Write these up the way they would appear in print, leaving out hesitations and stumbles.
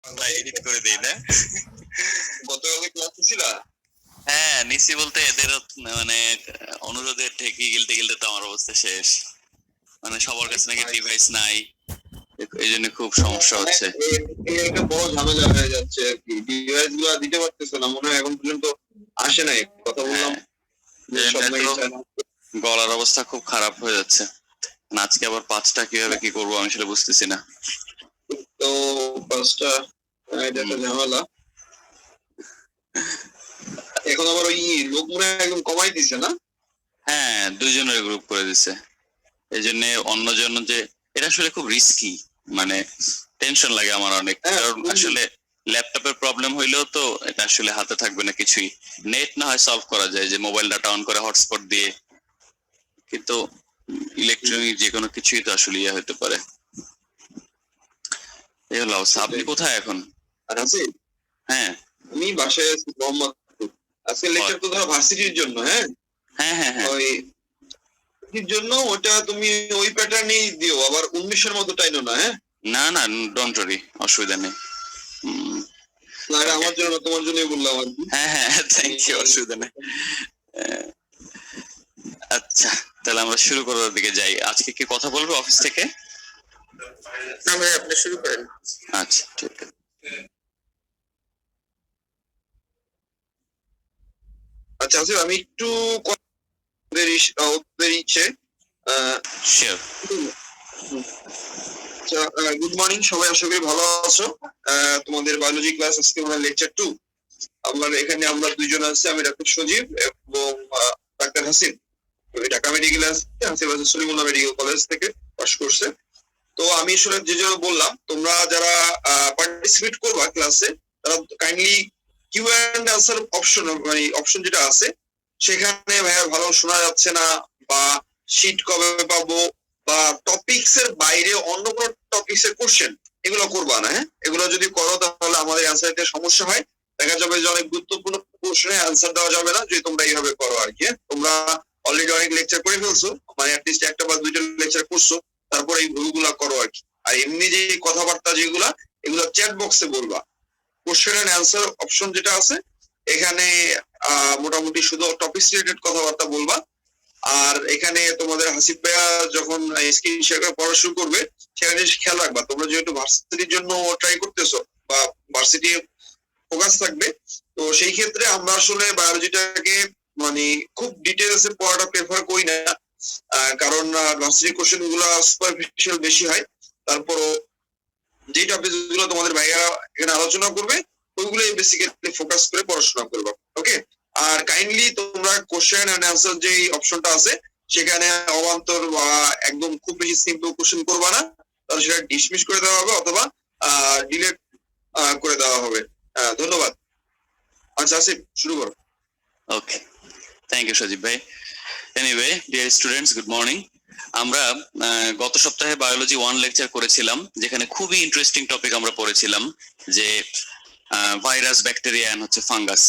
Edit করে দেই না। গতকালকে ক্লাসে ছিল? হ্যাঁ নিশ্চয়, বলতে এদের মানে অনুরোধে ঠেকি গিলতে গিলতে তো আমার অবস্থা শেষ। মানে সবার কাছে নাকি ডিভাইস নাই, এই জন্য খুব সমস্যা হচ্ছে। একটা বড় ঝামেলা হয়ে যাচ্ছে আর কি, ডিভাইস গুলো দিতে পারতেছে না, মনে হয় এখন পর্যন্ত আসে নাই। কথা বললাম গলার অবস্থা খুব খারাপ হয়ে যাচ্ছে। আজকে আবার 5টা কিভাবে কি করবো আমি সেটা বুঝতেছি না। তো 5টা এটা একটা ঝামেলা। এখন আবার ওই লোক মনে হয় একদম কমাই দিছে না? হ্যাঁ 2জনের গ্রুপ করে দিছে, এই জন্য অন্যজন যে এটা আসলে খুব রিস্কি, মানে টেনশন লাগে আমার অনেক। কারণ আসলে ল্যাপটপের প্রবলেম হইলেও তো এটা আসলে হাতে থাকবে না কিছুই। নেট না হয় সলভ করা যায় যে মোবাইল ডাটা অন করে হটস্পট দিয়ে, কিন্তু ইলেকট্রনিক যে কোনো কিছুই তো আসলে ইয়ে হতে পারে। এই হলো অবস্থা। আপনি কোথায় এখন? হ্যাঁ আমি বাসায় আছি মোহাম্মদপুর। আজকে লেকচার তো ধরো ভার্সিটির জন্য। হ্যাঁ হ্যাঁ হ্যাঁ হ্যাঁ ওই জন্য ওটা তুমি ওই প্যাটার্নই দিও, আবার 19-এর মতো টাইনো না। হ্যাঁ না না, ডোন্ট ওয়ারি, অসুবিধা নেই। না, এটা আমার জন্য তোমার জন্যই বললাম আর কি। হ্যাঁ হ্যাঁ থ্যাংক ইউ, অসুবিধা নেই। আচ্ছা তাহলে আমরা শুরু করার দিকে যাই। আজকে কি কথা বলবো অফিস থেকে? না ভাই, আপনি শুরু করেন। আচ্ছা ঠিক আছে। আচ্ছা আসিফ, আমি একটু ওদের ইচ্ছে শিওর। গুড মর্নিং সবাই, আশা করি ভালো আছো। তোমাদের বায়োলজি ক্লাস আজকে মানে লেকচার 2। আমার এখানে আমরা 2জন আছি, আমি ডক্টর সজীব এবং doctor Hasib. Dhaka medical Hasib Salimullah medical college থেকে পাশ করছে। তো আমি আসলে যে জন্য বললাম, তোমরা যারা পার্টিসিপেট করবা ক্লাসে, তারা kindly Q and answer option, মানে অপশন যেটা আছে সেখানে ভাইয়া ভালো শোনা যাচ্ছে না, বা শীট কবে পাবো, বা টপিকস এর বাইরে অন্য কোনো টপিকস এর কোশ্চেন এগুলো করবা না। হ্যাঁ, এগুলো যদি করো তাহলে আমাদের অ্যান্সার দিতে সমস্যা হয়। দেখা যাবে যে অনেক গুরুত্বপূর্ণ প্রশ্নে অ্যান্সার দেওয়া যাবে না যদি তোমরা এইভাবে করো আর কি। তোমরা অলরেডি অনেক লেকচার করে ফেলছো, মানে অ্যাটলিস্ট একটা বা 2টা লেকচার করছো, তারপর এই ভুলগুলা করো আর কি। আর এমনি যে কথাবার্তা যেগুলা, এগুলা চ্যাট বক্সে বলবা। কোশ্চেন এন্ড অ্যান্সার অপশন যেটা আছে এখানে মোটামুটি শুধু টপিক রিলেটেড কথাবার্তা বলবা। আর এখানে তোমাদের হাসিব ভাইয়া যখন স্ক্রিন শেয়ার করে পড়া শুরু করবে, সেখানে খেয়াল রাখবা, তোমরা যেহেতু ভার্সিটির জন্য ট্রাই করতেছো বা ভার্সিটি ফোকাস থাকবে, তো সেই ক্ষেত্রে আমরা আসলে বায়োলজিটাকে মানে খুব ডিটেলসে পড়াটা প্রেফার করি না। কারণ ভার্সিটি কোশ্চেন গুলো সুপারফিশিয়াল বেশি হয়। তারপরও যে টপিক গুলো তোমাদের ভাইয়া এখানে আলোচনা করবে ওইগুলোই বেসিক্যালি ফোকাস করে পড়াশোনা করবে। ওকে, আর কাইন্ডলি তোমরা কোশ্চেন এন্ড অ্যান্সার যে অপশনটা আছে সেখানে অবান্তর বা একদম খুব বেশি সিম্পল কোশ্চেন করবা না, তাহলে সেটা ডিসমিস করে দেওয়া হবে অথবা ডিলেট করে দেওয়া হবে। ধন্যবাদ। আচ্ছা আসিফ, শুরু করো। ওকে, থ্যাংক ইউ সজীব ভাই। Anyway dear students, good morning. আমরা গত সপ্তাহে বায়োলজি 1 লেকচার করেছিলাম, যেখানে খুবই ইন্টারেস্টিং টপিক আমরা পড়েছিলাম, যে ভাইরাস, ব্যাকটেরিয়া এন্ড হচ্ছে fungus,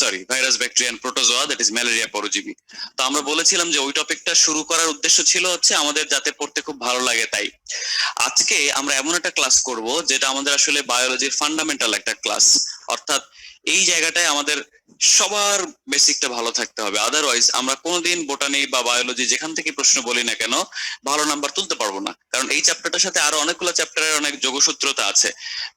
sorry virus, bacteria and protozoa, that is malaria পরজীবী। তো আমরা বলেছিলাম যে ওই টপিকটা শুরু করার উদ্দেশ্য ছিল হচ্ছে আমাদের যাতে পড়তে খুব ভালো লাগে। তাই আজকে আমরা এমন একটা ক্লাস করব যেটা আমাদের আসলে বায়োলজির ফান্ডামেন্টাল একটা ক্লাস, অর্থাৎ এই জায়গাটায় আমাদের সবার বেসিকটা ভালো থাকতে হবে, আদারওয়াইজ আমরা কোনোদিন বোটানি বা বায়োলজি যেখান থেকে প্রশ্ন বলি না কেন ভালো নাম্বার তুলতে পারবো না। কারণ এই চ্যাপ্টারটার সাথে আরো অনেকগুলো চ্যাপ্টারের অনেক যোগসূত্রতা আছে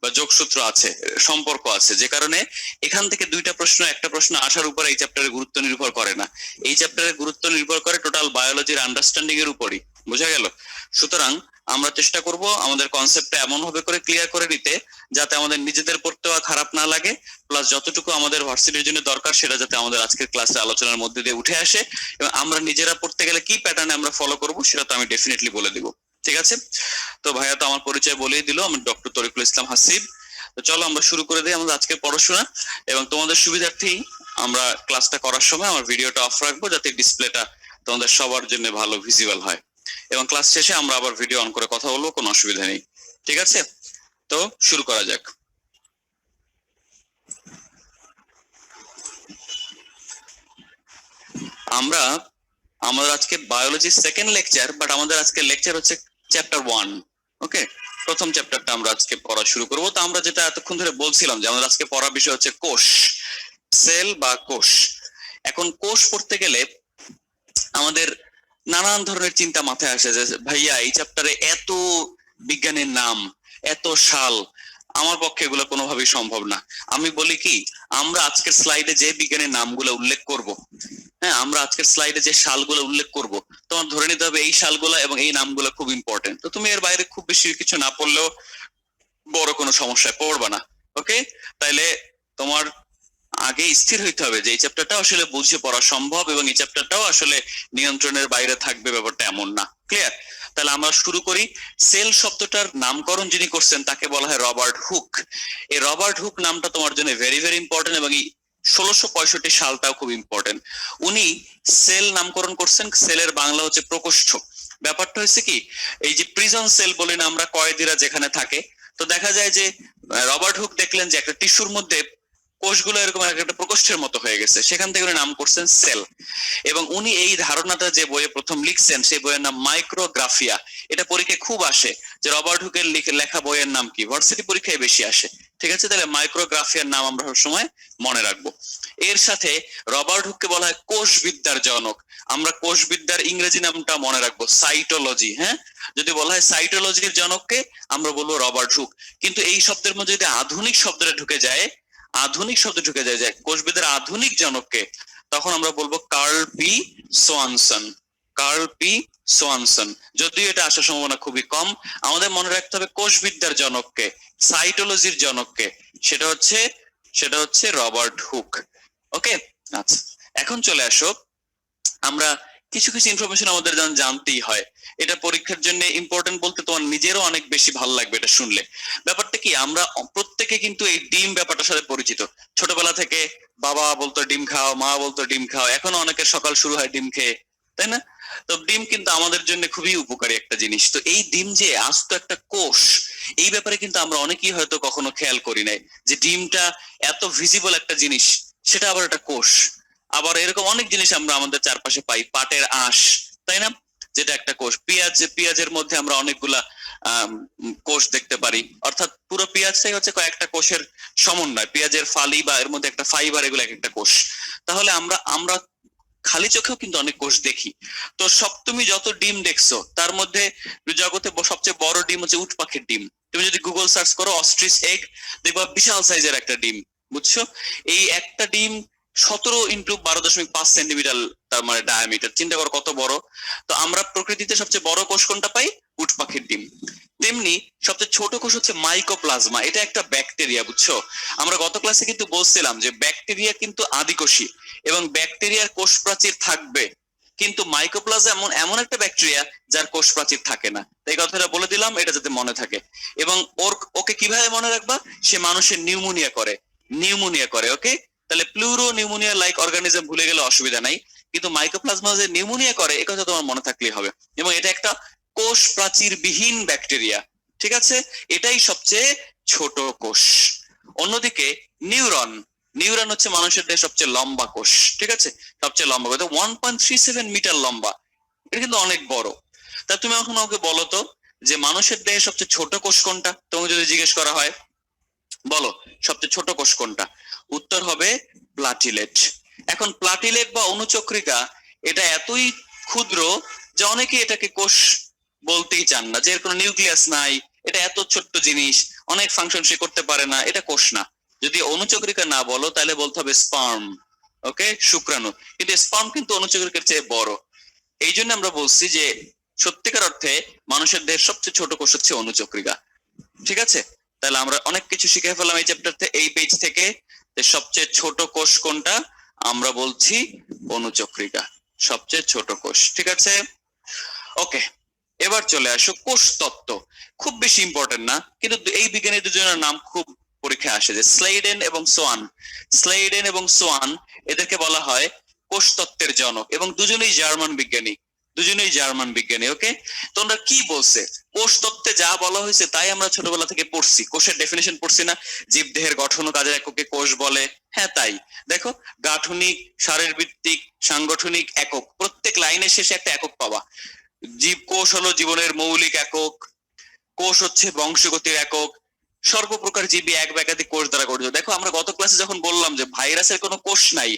বা যোগসূত্র আছে, সম্পর্ক আছে, যে কারণে এখান থেকে 2টা প্রশ্ন, একটা প্রশ্ন আসার উপরে এই চ্যাপ্টারের গুরুত্ব নির্ভর করে না। এই চ্যাপ্টারের গুরুত্ব নির্ভর করে টোটাল বায়োলজির আন্ডারস্ট্যান্ডিং এর উপরই, বোঝা গেল? সুতরাং আমরা চেষ্টা করব আমাদের কনসেপ্টটা এমন ভাবে করে ক্লিয়ার করে নিতে যাতে আমাদের নিজেদের পড়তেও খারাপ না লাগে, প্লাস যতটুকু আমাদের ভার্সিটির জন্য দরকার সেটা যাতে আমাদের আজকের ক্লাসে আলোচনার মধ্যে দিয়ে উঠে আসে, এবং আমরা নিজেরা পড়তে গেলে কি প্যাটার্নে আমরা ফলো করব সেটা তো আমি ডেফিনেটলি বলে দিব। ঠিক আছে? তো ভাইয়া তো আমার পরিচয় বলেই দিল, আমি ডক্টর তরিকুল ইসলাম হাসিব। তো চলো আমরা শুরু করে দিই আমাদের আজকের পড়াশোনা। এবং তোমাদের সুবিধার্থেই আমরা ক্লাসটা করার সময় আমার ভিডিওটা অফ রাখবো যাতে ডিসপ্লেটা তোমাদের সবার জন্য ভালো ভিজিবল হয়, এবং ক্লাস শেষে আমরা আবার ভিডিও অন করে কথা বলবো, কোনো অসুবিধা নেই। ঠিক আছে? তো শুরু করা যাক। আমরা আমাদের আজকে বায়োলজি 2nd লেকচার, বাট আমাদের আজকে লেকচার হচ্ছে চ্যাপ্টার 1। ওকে, প্রথম চ্যাপ্টারটা আমরা আজকে পড়া শুরু করব। তো আমরা যেটা এতক্ষণ ধরে বলছিলাম যে আমাদের আজকে পড়ার বিষয় হচ্ছে কোষ, সেল বা কোষ। এখন কোষ পড়তে গেলে আমাদের নানান ধরনের চিন্তা মাথায় আসে যে ভাইয়া এই চ্যাপ্টারে এত বিজ্ঞানের নাম, এত সাল, আমার পক্ষে এগুলো কোনোভাবেই সম্ভব না। আমি বলি কি, আমরা আজকের স্লাইডে যে বিজ্ঞানের নামগুলো উল্লেখ করব, হ্যাঁ, আমরা আজকের স্লাইডে যে সালগুলো উল্লেখ করব, তোমার ধরে নিতে হবে এই সালগুলো এবং এই নামগুলো খুব ইম্পর্টেন্ট। তো তুমি এর বাইরে খুব বেশি কিছু না পড়লেও বড় কোনো সমস্যায় পড়বা না। ওকে, তাইলে তোমার আগে স্থির হইতে হবে যে এই চ্যাপ্টারটা আসলে বুঝে পড়া সম্ভব এবং এই চ্যাপ্টারটাও আসলে নিয়ন্ত্রণের বাইরে থাকবে, ব্যাপারটা এমন না। ক্লিয়ার? তাহলে আমরা শুরু করি। সেল শব্দটার নামকরণ যিনি করছেন তাকে বলা হয় রবার্ট হুক। এই রবার্ট হুক নামটা তোমার জন্য ভেরি ভেরি ইম্পর্টেন্ট এবং এই 1665 সালটাও খুব ইম্পর্টেন্ট। উনি সেল নামকরণ করছেন। সেলের বাংলা হচ্ছে প্রকোষ্ঠ। ব্যাপারটা হচ্ছে কি, এই যে প্রিজন সেল বলি না আমরা, কয়েদিরা যেখানে থাকে, তো দেখা যায় যে রবার্ট হুক দেখলেন যে একটা টিস্যুর মধ্যে কোষগুলো এরকম একটা প্রকোষ্ঠের মতো হয়ে গেছে, সেখান থেকে উনি নাম করছেন সেল। এবং উনি এই ধারণাটা যে বইয়ে প্রথম লিখছেন সেই বইয়ের নাম মাইক্রোগ্রাফিয়া। এটা পরীক্ষায় খুব আসে যে রবার্ট হুকের লেখা বইয়ের নাম কি, ভার্সিটি পরীক্ষায় বেশি আসে। ঠিক আছে, তাহলে মাইক্রোগ্রাফিয়ার নাম আমরা সবসময় মনে রাখবো। এর সাথে রবার্ট হুককে বলা হয় কোষবিদ্যার জনক। আমরা কোষবিদ্যার ইংরেজি নামটা মনে রাখবো, সাইটোলজি। হ্যাঁ, যদি বলা হয় সাইটোলজির জনককে, আমরা বলবো রবার্ট হুক। কিন্তু এই শব্দের মধ্যে যদি আধুনিক শব্দটা ঢুকে যায়, কোষবিদের আধুনিক জনককে, তখন আমরা বলবো Carl P Swanson. Carl P Swanson. যদিও এটা আসার সম্ভাবনা খুবই কম। আমাদের মনে রাখতে হবে কোষবিদ্যার জনককে, সাইটোলজির জনককে, সেটা হচ্ছে রবার্ট হুক। ওকে, আচ্ছা, এখন চলে আসো, আমরা কিছু কিছু ইনফরমেশন আমাদের জানতেই হয়। এটা পরীক্ষার জন্য ইম্পর্টেন্ট বলতে তোমার নিজেরও অনেক বেশি ভালো লাগবে এটা শুনলে। ব্যাপারটা কি, আমরা প্রত্যেকে কিন্তু এই ডিম ব্যাপারটার সাথে পরিচিত। ছোটবেলা থেকে বাবা বলতো ডিম খাও, মা বলতো ডিম খাও, এখনো অনেকের সকাল শুরু হয় ডিম খেয়ে, তাই না? তো ডিম কিন্তু আমাদের জন্য খুবই উপকারী একটা জিনিস। তো এই ডিম যে আস্ত একটা কোষ, এই ব্যাপারে কিন্তু আমরা অনেকেই হয়তো কখনো খেয়াল করি নাই যে ডিমটা এত ভিজিবল একটা জিনিস, সেটা আবার একটা কোষ। আবার এরকম অনেক জিনিস আমরা আমাদের চারপাশে পাই, পাটের আঁশ, তাই না, যেটা একটা কোষ। পেঁয়াজের মধ্যে আমরা অনেকগুলা কোষ দেখতে পারি, অর্থাৎ পুরো পেঁয়াজটাই হচ্ছে কয়েকটা কোষের সমন্বয়। পেঁয়াজের ফালি বা এর মধ্যে একটা ফাইবার, এগুলো একটা কোষ। তাহলে আমরা আমরা খালি চোখেও কিন্তু অনেক কোষ দেখি। তো তুমি যত ডিম দেখছো তার মধ্যে জগতে সবচেয়ে বড় ডিম হচ্ছে উট পাখির ডিম। তুমি যদি গুগল সার্চ করো অস্ট্রিচ এগ, দেখবা বিশাল সাইজের একটা ডিম, বুঝছো? এই একটা ডিম 17 × 12.5 সেন্টিমিটার, তার মানে ডায়ামিটার। চিন্তা করো কত বড়। তো আমরা প্রকৃতিতে সবচেয়ে বড় কোষ কোনটা পাই? উট পাখির ডিম। তেমনি সবচেয়ে ছোট কোষ হচ্ছে মাইকোপ্লাজমা। এটা একটা ব্যাকটেরিয়া, বুঝছো? আমরা গত ক্লাসে কিন্তু বলছিলাম যে ব্যাকটেরিয়া কিন্তু আদিকোষী এবং ব্যাকটেরিয়ার কোষ প্রাচীর থাকবে, কিন্তু মাইকোপ্লাজমা এমন এমন একটা ব্যাকটেরিয়া যার কোষ প্রাচীর থাকে না। এই কথাটা বলে দিলাম, এটা যাতে মনে থাকে। এবং ওকে কিভাবে মনে রাখবা? সে মানুষের নিউমোনিয়া করে। ওকে, তাহলে প্লুরো নিউমোনিয়া লাইক অর্গানিজম ভুলে গেলে অসুবিধা নাই, কিন্তু মাইকোপ্লাজমা যে নিউমোনিয়া করে এ কথা তোমার মনে থাকলেই হবে। এবং এটা একটা কোষ প্রাচীর বিহীন ব্যাকটেরিয়া। ঠিক আছে, এটাই সবচেয়ে ছোট কোষ। অন্যদিকে নিউরন হচ্ছে মানুষের দেহে সবচেয়ে লম্বা কোষ। ঠিক আছে, সবচেয়ে লম্বা কোষ 1.37 মিটার লম্বা। এটা কিন্তু অনেক বড়। তা তুমি এখন আমাকে বলো তো যে মানুষের দেহে সবচেয়ে ছোট কোষ কোনটা? তোমাকে যদি জিজ্ঞেস করা হয়, বলো সবচেয়ে ছোট কোষ কোনটা? উত্তর হবে প্লাটিলেট। এখন প্লাটিলেট বা অনুচক্রিকা এটা এতই ক্ষুদ্র যে অনেকে এটাকে কোষ বলতেই চান না, যে এর কোনো নিউক্লিয়াস নাই, এটা এত ছোট্ট জিনিস, অনেক ফাংশন সে করতে পারে না, এটা কোষ না। যদি অনুচক্রিকা না বলো তাহলে বলতে হবে স্পার্ম। ওকে, শুক্রাণু। কিন্তু স্পার্ম কিন্তু অনুচক্রিকার চেয়ে বড়। এই জন্য আমরা বলছি যে সত্যিকার অর্থে মানুষের দেহের সবচেয়ে ছোট কোষ হচ্ছে অনুচক্রিকা। ঠিক আছে, তাহলে আমরা অনেক কিছু শিখে ফেললাম এই চ্যাপ্টার থেকে, এই পেজ থেকে। সবচেয়ে ছোট কোষ কোনটা? আমরা বলছি অনুচক্রিকা, সবচেয়ে ছোট কোষ। ঠিক আছে, ওকে। এবার চলে আসো কোষ তত্ত্ব। খুব বেশি ইম্পর্টেন্ট না, কিন্তু এই বিজ্ঞানী দুজনের নাম খুব পরীক্ষায় আসে, যে স্লেইডেন এবং সোয়ান, এদেরকে বলা হয় কোষ তত্ত্বের জনক এবং দুজনেই জার্মান বিজ্ঞানী। ওকে, তোমরা কি বলছে? কোষ তত্ত্বে যা বলা হয়েছে তাই আমরা ছোটবেলা থেকে পড়ছি। কোষের ডেফিনেশন পড়ছি না? জীবদেহের গঠন ও কাজের এককে কোষ বলে। হ্যাঁ, তাই। দেখো, গাঠনিক, শারীরবৃত্তিক, সাংগঠনিক একক, প্রত্যেক লাইনের শেষে একটা একক পাবা। জীব কোষ হলো জীবনের মৌলিক একক। কোষ হচ্ছে বংশগতির একক, সর্বপ্রকার জীবী এক বা একাধিক কোষ দ্বারা গঠিত। দেখো আমরা গত ক্লাসে যখন বললাম যে ভাইরাসের কোনো কোষ নাই,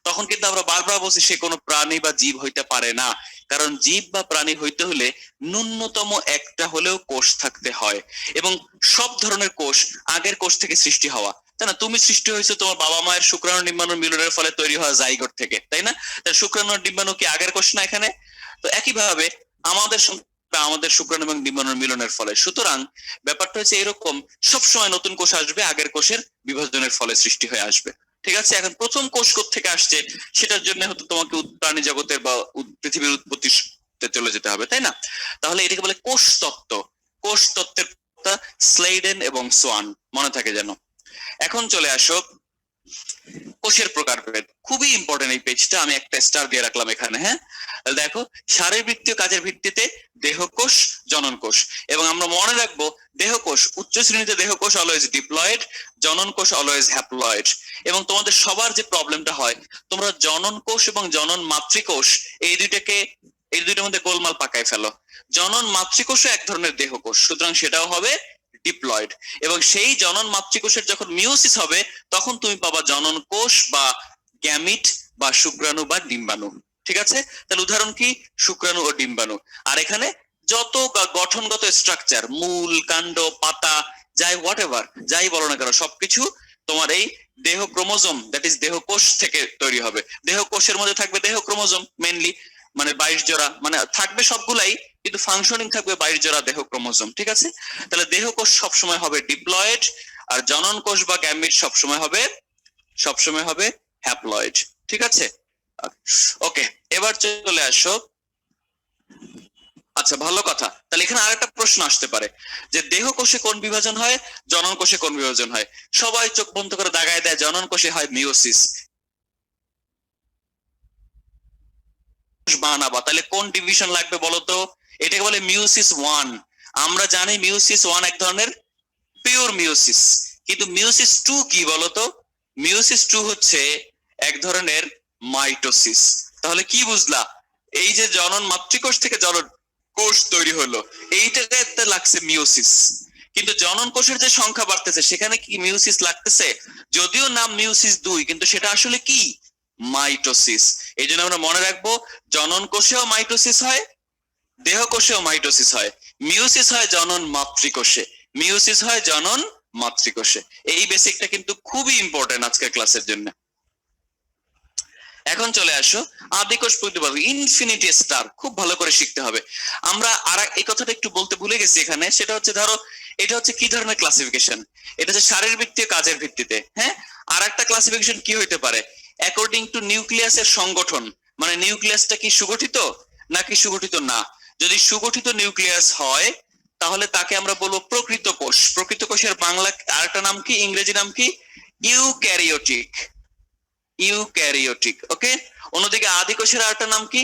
তখন কিন্তু আমরা বারবার বলছি সে কোনো প্রাণী বা জীব হইতে পারে না, কারণ জীব বা প্রাণী হইতে হলে ন্যূনতম একটা হলেও কোষ থাকতে হয়, এবং সব ধরনের কোষ আগের কোষ থেকে সৃষ্টি হওয়া, তাই না? তুমি সৃষ্টি হয়েছে তোমার বাবা মায়ের শুক্রাণু ডিম্বাণু মিলনের ফলে তৈরি হওয়া জাইগোট থেকে, তাই না? তাহলে শুক্রাণু আর ডিম্বাণু কি আগের কোষ না এখানে? তো একইভাবে আমাদের আমাদের শুক্রাণু এবং ডিম্বাণুর মিলনের ফলে। সুতরাং ব্যাপারটা হচ্ছে এরকম, সবসময় নতুন কোষ আসবে, আগের কোষের বিভাজনের ফলে সৃষ্টি হয়ে আসবে। ঠিক আছে, এখন প্রথম কোষ থেকে আসছে সেটার জন্য হয়তো তোমাকে প্রাণী জগতের বা পৃথিবীর উৎপত্তি চলে যেতে হবে, তাই না? তাহলে এটাকে বলে কোষ তত্ত্ব। কোষ তত্ত্বের স্লেইডেন এবং সোয়ান, মনে থাকে যেন। এখন চলে আসো কোষের প্রকারভেদ। খুবই ইম্পর্টেন্ট এই পেজটা, আমি একটা স্টার দিয়ে রাখলাম এখানে। হ্যাঁ, দেখো, শারীরবৃত্তীয় কাজের ভিত্তিতে দেহকোষ, জনন কোষ, এবং আমরা মনে রাখবো দেহকোষ উচ্চ শ্রেণীতে দেহকোষ অলওয়েজ ডিপ্লয়েড, জনন কোষ অলওয়েজ হ্যাপ্লয়েড। এবং তোমাদের সবার যে প্রবলেমটা হয়, তোমরা জনন কোষ এবং জনন মাতৃকোষ এই দুইটার মধ্যে গোলমাল পাকায় ফেলো। জনন মাতৃকোষও এক ধরনের দেহকোষ, সুতরাং সেটাও হবে ডিপ্লয়েড, এবং সেই জনন মাতৃকোষের যখন মিওসিস হবে তখন তুমি পাবা জনন কোষ বা গ্যামিট বা শুক্রাণু বা ডিম্বাণু। ঠিক আছে, তাহলে উদাহরণ কি? শুক্রাণু ও ডিম্বাণু। আর এখানে যত গঠনগত স্ট্রাকচার, মূল, কাণ্ড, পাতা, যাই হোয়াট এভার যাই বলো না কেন, সবকিছু তোমার এই দেহ ক্রোমোজোম, দ্যাট ইজ দেহকোষ থেকে তৈরি হবে। দেহকোষের মধ্যে থাকবে দেহ ক্রোমোজোম মেইনলি, মানে 22 জোড়া, মানে থাকবে সবগুলাই, কিন্তু ফাংশনিং থাকবে 22 জোড়া দেহ ক্রোমোজোম। ঠিক আছে, তাহলে দেহকোষ সবসময় হবে ডিপ্লয়েড, আর জনন কোষ বা গ্যামিট সবসময় হবে হ্যাপ্লয়েড। ঠিক আছে, ওকে, এবার চলে আসো। আচ্ছা, ভালো কথা। তাহলে এখানে আরেকটা প্রশ্ন আসতে পারে যে দেহকোষে কোন বিভাজন হয়, জনন কোষে কোন বিভাজন হয়? সবাই চোখ বন্ধ করে দাগায় দেয় জনন কোষে হয় মিওসিস। বানাবা, তাহলে কোন ডিভিশন লাগবে বলো তো? এটাকে বলে মিওসিস 1। আমরা জানি মিওসিস 1 এক ধরনের পিওর মিওসিস, কিন্তু মিওসিস 2 কি বলতো? মিওসিস 2 হচ্ছে এক ধরনের মাইটোসিস। তাহলে কি বুঝলা? এই যে জনন মাতৃকোষ থেকে জনন কোষ তৈরি হলো, এইটাতে লাগছে মিওসিস, কিন্তু জনন কোষের যে সংখ্যা বাড়তেছে সেখানে কি মিওসিস লাগতেছে? যদিও নাম মিওসিস 2, কিন্তু সেটা আসলে কি? মাইটোসিস। এই জন্য আমরা মনে রাখবো জনন কোষেও মাইটোসিস হয়, দেহ কোষেও মাইটোসিস হয়। মিওসিস হয় জনন মাতৃকোষে, মিওসিস হয় জনন মাতৃকোষে। এই বেসিকটা কিন্তু খুবই ইম্পর্টেন্ট আজকের ক্লাসের জন্য। এখন চলে আসো আদিকোষ প্রতিপাদক, ইনফিনিটি স্টার, খুব ভালো করে শিখতে হবে। আমরা আর এই কথাটা একটু বলতে ভুলে গেছি এখানে, সেটা হচ্ছে ধরো এটা হচ্ছে কি ধরনের ক্লাসিফিকেশন? এটা হচ্ছে শারীরবৃত্তীয় কাজের ভিত্তিতে। হ্যাঁ, আর একটা ক্লাসিফিকেশন কি হইতে পারে? অ্যাকর্ডিং টু নিউক্লিয়াসের সংগঠন, মানে নিউক্লিয়াসটা কি সুগঠিত নাকি সুগঠিত না। যদি সুগঠিত নিউক্লিয়াস হয় তাহলে তাকে আমরা বলবো প্রকৃত কোষ। প্রকৃত কোষের বাংলা আরেকটা নাম কি, ইংরেজি নাম কি? ইউক্যারিওটিক। ইউক্যারিওটিক, ওকে। অন্যদিকে আদি কোষের আরেকটা নাম কি?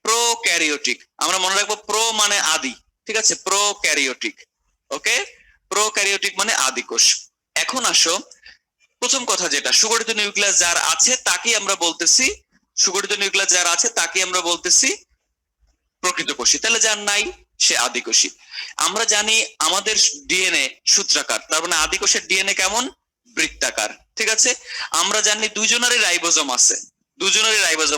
প্রোক্যারিওটিক। আমরা মনে রাখবো প্রো মানে আদি, ঠিক আছে, প্রোক্যারিওটিক, ওকে। প্রোক্যারিওটিক মানে আদি কোষ। এখন আসো প্রথম কথা, যেটা সুগঠিত নিউক্লিয়াস যার আছে তাকে আমরা বলতেছি, সুগঠিত নিউক্লিয়াস যার আছে তাকে আমরা বলতেছি প্রকৃত কোষী। তাহলে যার নাই সে আদি কোষী। আমরা জানি আমাদের ডিএনএ সূত্রাকার, তার মানে আদি কোষের ডিএনএ কেমন? বৃত্তাকার। ঠিক আছে, আমরা জানি দুজনেরই রাইবোজোম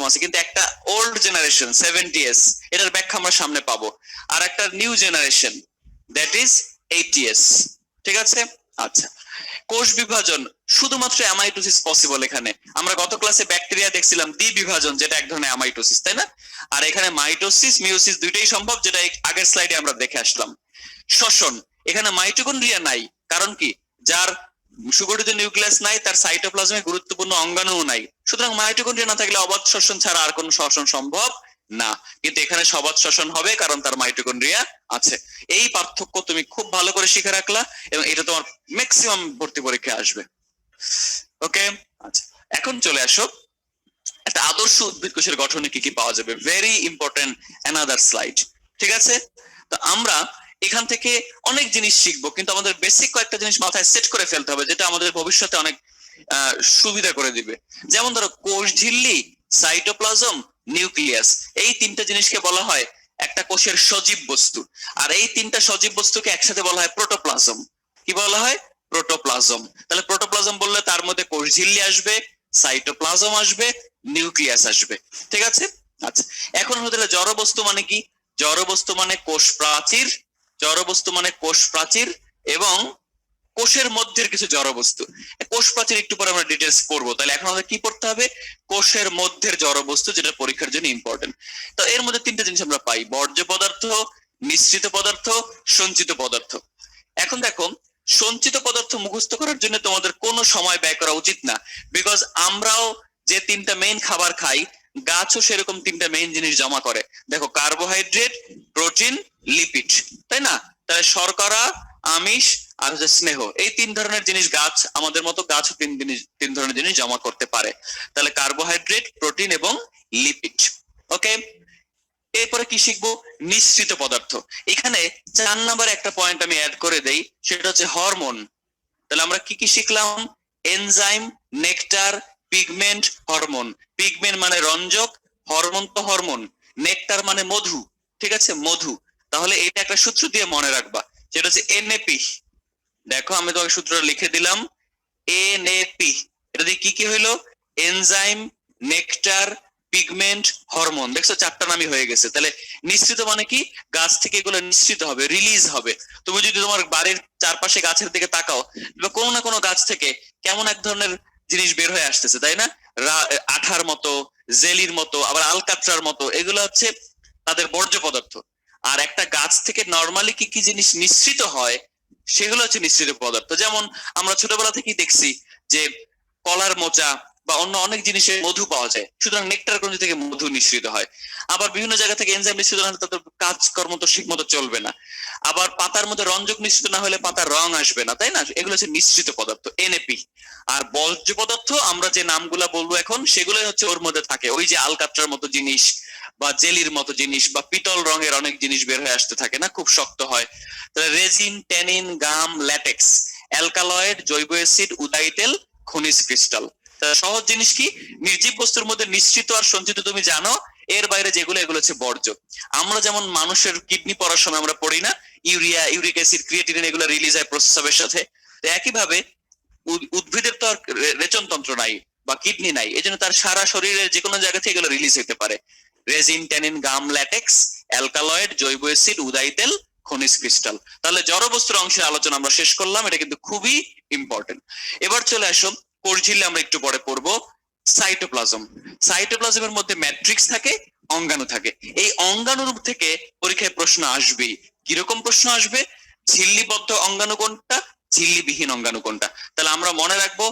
আছে, কিন্তু একটা ওল্ড জেনারেশন 70s, এটার ব্যাখ্যা আমরা সামনে পাবো, আর একটা new generation that is 80s। ঠিক আছে, আচ্ছা। কোষ বিভাজন শুধুমাত্র অ্যামাইটোসিস পসিবল এখানে। আমরা গত ক্লাসে ব্যাকটেরিয়া দেখছিলাম দ্বিবিভাজন, যেটা এক ধরনের অ্যামাইটোসিস, তাই না? আর এখানে মাইটোসিস মিওসিস দুইটাই সম্ভব, যেটা আগের স্লাইডে আমরা দেখে আসলাম। শ্বসন, এখানে মাইটোকন্ড্রিয়া নাই, কারণ কি? যার সুগঠিত নিউক্লিয়াস নাই তার সাইটোপ্লাজমে গুরুত্বপূর্ণ অঙ্গাণুও নাই, সুতরাং মাইটোকন্ড্রিয়া না থাকলে অবাধ শ্বসন ছাড়া আর কোনো শ্বসন সম্ভব না। কিন্তু এখানে সবাধ শ্বসন হবে কারণ তার মাইটোকন্ড্রিয়া আছে। এই পার্থক্য তুমি খুব ভালো করে শিখে রাখলা, এবং এটা তোমার ম্যাক্সিমাম ভর্তি পরীক্ষায় আসবে। ওকে, আচ্ছা। এখন চলে আসো একটা আদর্শ উদ্ভিদ কোষের গঠনে কি কি পাওয়া যাবে। Very important another slide. ঠিক আছে, তো আমরা এখান থেকে অনেক জিনিস শিখবো, কিন্তু আমাদের বেসিক কয়েকটা জিনিস মাথায় সেট করে ফেলতে হবে, যেটা আমাদের ভবিষ্যতে অনেক সুবিধা করে দিবে। যেমন ধরো কোষ ঝিল্লি, সাইটোপ্লাজম, নিউক্লিয়াস, এই তিনটা জিনিসকে বলা হয় একটা কোষের সজীব বস্তু। আর এই তিনটা সজীব বস্তুকে একসাথে বলা হয় প্রোটোপ্লাজম। কি বলা হয়? প্রোটোপ্লাজম। তাহলে প্রোটোপ্লাজম বললে তার মধ্যে কোষ ঝিল্লি আসবে, সাইটোপ্লাজম আসবে, নিউক্লিয়াস আসবে। ঠিক আছে? আচ্ছা, এখন হতে জড় বস্তু মানে কি? জড় বস্তু মানে কোষ প্রাচীর, জড় বস্তু মানে কোষ প্রাচীর এবং কোষের মধ্যের কিছু জড় বস্তু। কোষ প্রাচীর একটু পরে আমরা ডিটেলস পড়বো। তাহলে এখন আমাদের কি পড়তে হবে? কোষের মধ্যের জড় বস্তু, যেটা পরীক্ষার জন্য ইম্পর্টেন্ট। তো এর মধ্যে তিনটা জিনিস আমরা পাই: বর্জ্য পদার্থ, নিঃসৃত পদার্থ, সঞ্চিত পদার্থ। এখন দেখো, সঞ্চিত পদার্থ মুখস্থ করার জন্য তোমাদের কোনো সময় ব্যয় করা উচিত না, বিকজ আমরাও যে তিনটা মেইন খাবার খাই, গাছও সেরকম তিনটা মেইন জিনিস জমা করে। দেখো, কার্বোহাইড্রেট, প্রোটিন, লিপিড, তাই না? তাহলে শর্করা, আমিষ আর হচ্ছে স্নেহ, এই তিন ধরনের জিনিস গাছ, আমাদের মতো গাছও তিন ধরনের জিনিস জমা করতে পারে। তাহলে কার্বোহাইড্রেট, প্রোটিন এবং লিপিড। ওকে, এরপরে কি শিখবো? নিঃসৃত পদার্থ। এখানে 4 নম্বর একটা পয়েন্ট আমি অ্যাড করে দেই, সেটা হচ্ছে হরমোন। তাহলে আমরা কি কি শিখলাম? Enzyme, nectar, pigment, hormone. Pigment মানে রঞ্জক, হরমোন তো হরমোন, নেকটার মানে মধু। ঠিক আছে, মধু। তাহলে এটা একটা সূত্র দিয়ে মনে রাখবা, সেটা হচ্ছে এনএপি। দেখো, আমি তোমাকে সূত্রটা লিখে দিলাম, এনএপি। এটা দিয়ে কি কি হইলো? Enzyme, nectar, pigment, hormone. দেখছো, 4টা নামই হয়ে গেছে। তাহলে নিঃসৃত মানে কি? গাছ থেকে এগুলো নিঃসৃত হবে, রিলিজ হবে। তুমি যদি তোমার বাড়ির চারপাশে গাছের দিকে তাকাও, কোনো না কোনো গাছ থেকে কেমন এক ধরনের জিনিস বের হয়ে আসতেছে, তাই না? আঠার মতো, জেলির মতো, আবার আলকাত্রার মতো, এগুলো হচ্ছে তাদের বর্জ্য পদার্থ। আর একটা গাছ থেকে নর্মালি কি কি জিনিস নিঃসৃত হয়, সেগুলো হচ্ছে নিঃসৃত পদার্থ। যেমন আমরা ছোটবেলা থেকেই দেখছি যে কলার মোচা বা অন্য অনেক জিনিসে মধু পাওয়া যায়, সুতরাং নেকটার গ্রন্থি থেকে মধু নিঃসৃত হয়। আবার বিভিন্ন জায়গা থেকে এনজাইম নিঃসৃত না হলে তাদের কাজকর্ম তো ঠিক মতো চলবে না। আবার পাতার মধ্যে রঞ্জক নিঃসৃত না হলে পাতার রং আসবে না, তাই না? এগুলো হচ্ছে নিঃসৃত পদার্থ, এনএপি। আর বর্জ্য পদার্থ আমরা যে নামগুলা বলবো এখন, সেগুলোই হচ্ছে ওর মধ্যে থাকে। ওই যে আলকাত্রার মতো জিনিস বা জেলির মতো জিনিস বা পিতল রঙের অনেক জিনিস বের হয়ে আসতে থাকে না, খুব শক্ত হয়। তাহলে রেজিন, ট্যানিন, গাম, ল্যাটেক্স, অ্যালকালয়েড, জৈব অ্যাসিড, উদাই তেল, খনিজ ক্রিস্টাল। সহজ জিনিস কি? নির্জীব বস্তুর মধ্যে নিঃসৃত আর সঞ্চিত তুমি জানো, এর বাইরে যেগুলো, এগুলো হচ্ছে বর্জ্য। আমরা যেমন মানুষের কিডনি পড়ার সময় আমরা পড়ি না, ইউরিয়া, ইউরিক অ্যাসিড, ক্রিয়েটিনিন, এগুলো রিলিজ হয় প্রস্রাবের সাথে। তো একইভাবে উদ্ভিদের তো আর রেচনতন্ত্র নাই বা কিডনি নাই, এই জন্য তার সারা শরীরের যে কোনো জায়গা থেকে এগুলো রিলিজ হতে পারে। রেজিন, ট্যানিন, গাম, ল্যাটেক্স, অ্যালকালয়েড, জৈব অ্যাসিড, উদাই তেল, খনিজ ক্রিস্টাল। তাহলে জড় বস্তুর অংশের আলোচনা আমরা শেষ করলাম, এটা কিন্তু খুবই ইম্পর্টেন্ট। এবার চলে আসো, কোষ ঝিল্লি আমরা একটু পরে পড়বো। সাইটোপ্লাজম। সাইটোপ্লাজমের মধ্যে ম্যাট্রিক্স থাকে, অঙ্গাণু থাকে। এই অঙ্গাণুর থেকে পরীক্ষায় প্রশ্ন আসবেই। কিরকম প্রশ্ন আসবে? ঝিল্লিবদ্ধ অঙ্গাণু কোনটা, ঝিল্লিবিহীন অঙ্গাণু কোনটা। তাহলে আমরা মনে রাখবো,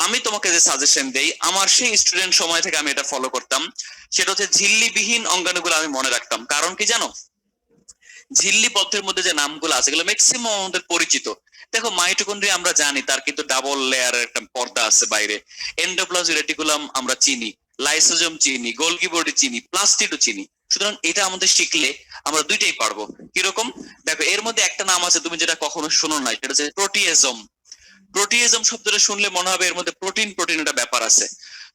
আমি তোমাকে যে সাজেশন দেই, আমার সেই স্টুডেন্ট সময় থেকে আমি এটা ফলো করতাম, সেটা হচ্ছে ঝিল্লিবিহীন অঙ্গাণুগুলো আমি মনে রাখতাম। কারণ কি জানো? ঝিল্লিবদ্ধের মধ্যে যে নামগুলো আছে, এগুলো ম্যাক্সিমাম আমাদের পরিচিত। দেখো, মাইটোকন্ড্রিয়া আমরা জানি, তার কিন্তু ডাবল লেয়ারের একটা পর্দা আছে বাইরে। এন্ডোপ্লাজমিক রেটিকুলাম আমরা চিনি, লাইসোজোম চিনি, গোলগি বডি চিনি, প্লাস্টিডও চিনি। সুতরাং এটা আমাদের শিখলে আমরা দুইটাই পারবো। কিরকম? দেখো, এর মধ্যে একটা নাম আছে তুমি যেটা কখনো শোনো নাই, সেটা হচ্ছে প্রোটিয়েজম। প্রোটিয়েজম শব্দটা শুনলে মনে হবে এর মধ্যে প্রোটিন প্রোটিন একটা ব্যাপার আছে।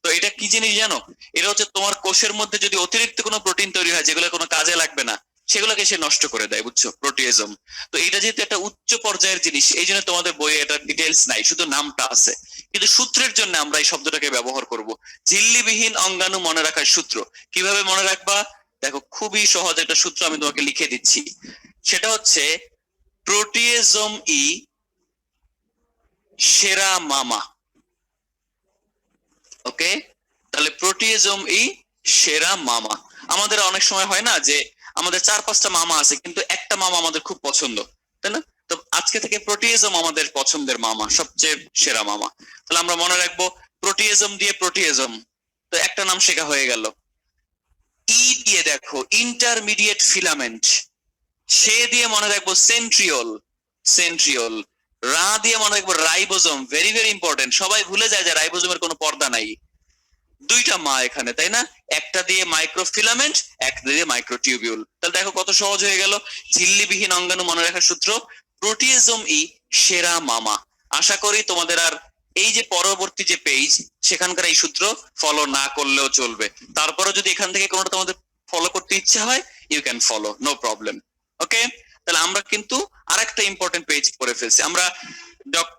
তো এটা কি জিনিস জানো? এটা হচ্ছে তোমার কোষের মধ্যে যদি অতিরিক্ত কোনো প্রোটিন তৈরি হয়, যেগুলো কোনো কাজে লাগবে না, সেগুলোকে সে নষ্ট করে দেয়, বুঝছো? প্রোটিয়েজম। তো এটা যেহেতু একটা উচ্চ পর্যায়ের জিনিস, এই জন্য তোমাদের বইয়ে এটা ডিটেলস নাই, শুধু নামটা আছে। কিন্তু সূত্রের জন্য আমরা এই শব্দটাকে ব্যবহার করব। ঝিল্লিবিহীন অঙ্গাণু মনে রাখার সূত্র কিভাবে মনে রাখবা? দেখো, খুবই সহজ একটা সূত্র আমি তোমাকে লিখে দিচ্ছি। সেটা হচ্ছে প্রোটিয়েজম ই সেরা মামা। ওকে, তাহলে প্রোটিয়েজম ই সেরা মামা। আমাদের অনেক সময় হয় না যে আমাদের 4-5টা মামা আছে, কিন্তু একটা মামা আমাদের খুব পছন্দ, তাই না? তো আজকে থেকে প্রোটিয়েজম আমাদের পছন্দের মামা, সবচেয়ে সেরা মামা। তাহলে আমরা মনে রাখবো প্রোটিয়েজম দিয়ে প্রোটিয়েজম, তো একটা নাম শেখা হয়ে গেল। ই দিয়ে দেখো ইন্টারমিডিয়েট ফিলামেন্ট, সে দিয়ে মনে রাখবো সেন্ট্রিওল, সেন্ট্রিওল। রা দিয়ে মনে রাখবো রাইবোজোম, ভেরি ভেরি ইম্পর্টেন্ট। সবাই ভুলে যায় যে রাইবোজোমের কোনো পর্দা নাই। দুইটা মা এখানে, তাই না? একটা দিয়ে মাইক্রোফিলামেন্ট, একটা দিয়ে মাইক্রোটিউবিউল। তাহলে দেখো কত সহজ হয়ে গেল। ঝিল্লিবিহীন অঙ্গাণু মনে রাখার সূত্র প্রোটিয়েজম ই সেরা মামা। আশা করি তোমাদের আর এই যে পরবর্তী যে পেজ, সেখানকার এই সূত্র ফলো না করলেও চলবে। তারপরে যদি এখান থেকে কোনোটা তোমাদের ফলো করতে ইচ্ছা হয় you can follow, no problem. Okay, তাহলে আমরা কিন্তু আরেকটা ইম্পর্টেন্ট পেজ পড়ে ফেলছি। আমরা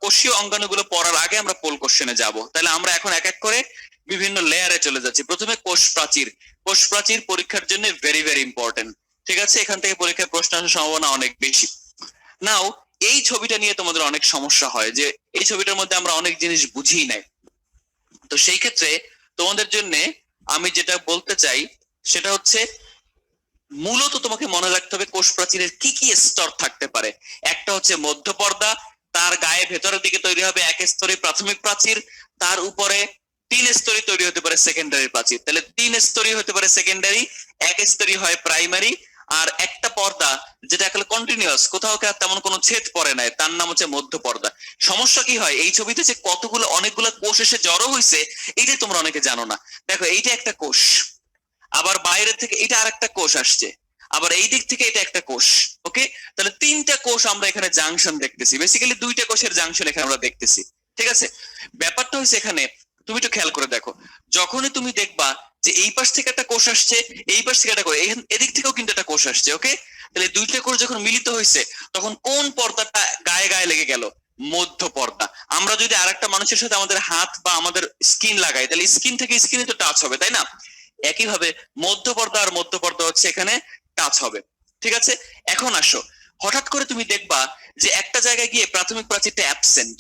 কোষীয় অঙ্গাণুগুলো পড়ার আগে আমরা পোল কোশ্চেনে যাব। তাহলে আমরা এখন এক এক করে বিভিন্ন লেয়ারে চলে যাচ্ছি। প্রথমে কোষ প্রাচীর। কোষ প্রাচীর পরীক্ষার জন্য ভেরি ভেরি ইম্পর্টেন্ট। ঠিক আছে, এখান থেকে পরীক্ষায় প্রশ্ন আসার সম্ভাবনা অনেক বেশি। নাও এই ছবিটা নিয়ে তোমাদের অনেক সমস্যা হয় যে এই ছবিটার মধ্যে আমরা অনেক জিনিস বুঝি নাই। তো সেই ক্ষেত্রে তোমাদের জন্য আমি যেটা বলতে চাই সেটা হচ্ছে মূলত তোমাকে মনে রাখতে হবে কোষ প্রাচীরের কি কি স্তর থাকতে পারে। একটা হচ্ছে মধ্যপর্দা, তার গায়ে ভেতরের দিকে তৈরি হবে এক স্তরে প্রাথমিক প্রাচীর, তার উপরে 3 স্তরে তৈরি হতে পারে সেকেন্ডারি প্রাচীর। তাহলে 3 স্তরই হতে পারে সেকেন্ডারি, এক স্তরই হয় প্রাইমারি, আর একটা পর্দা যেটা আসলে কন্টিনিউয়াস, কোথাও তেমন কোনো ছেদ পড়ে নাই, তার নাম হচ্ছে মধ্যপর্দা। সমস্যা কি হয় এই ছবিতে যে কতগুলো অনেকগুলো কোষ এসে জড়ো হয়েছে এইটাই তোমরা অনেকে জানো না। দেখো এইটা একটা কোষ, আবার বাইরে থেকে এটা আরেকটা কোষ আসছে, আবার এই দিক থেকে এটা একটা কোষ। ওকে, তাহলে 3টা কোষ আমরা এখানে জাংশন দেখতেছি, বেসিক্যালি 2টা কোষের জাংশন এখানে আমরা দেখতেছি। ঠিক আছে, ব্যাপারটা হচ্ছে এখানে তুমি একটু খেয়াল করে দেখো, যখনই তুমি দেখবা যে এই পাশ থেকে একটা কোষ আসছে, এই পাশ থেকে একটা কোষ, এদিক থেকেও কিন্তু একটা কোষ আসছে। ওকে, তাহলে 2টা কোষ যখন মিলিত হয়েছে তখন কোন পর্দাটা গায়ে গায়ে লেগে গেল? মধ্য পর্দা। আমরা যদি আরেকটা মানুষের সাথে আমাদের হাত বা আমাদের স্কিন লাগাই তাহলে স্কিন থেকে স্কিনে তো টাচ হবে, তাই না? একইভাবে মধ্যপর্দা আর মধ্যপর্দা হচ্ছে এখানে টাচ হবে। ঠিক আছে, এখন আসো, হঠাৎ করে তুমি দেখবা যে একটা জায়গায় গিয়ে প্রাথমিক প্রাচীরটা অ্যাবসেন্ট।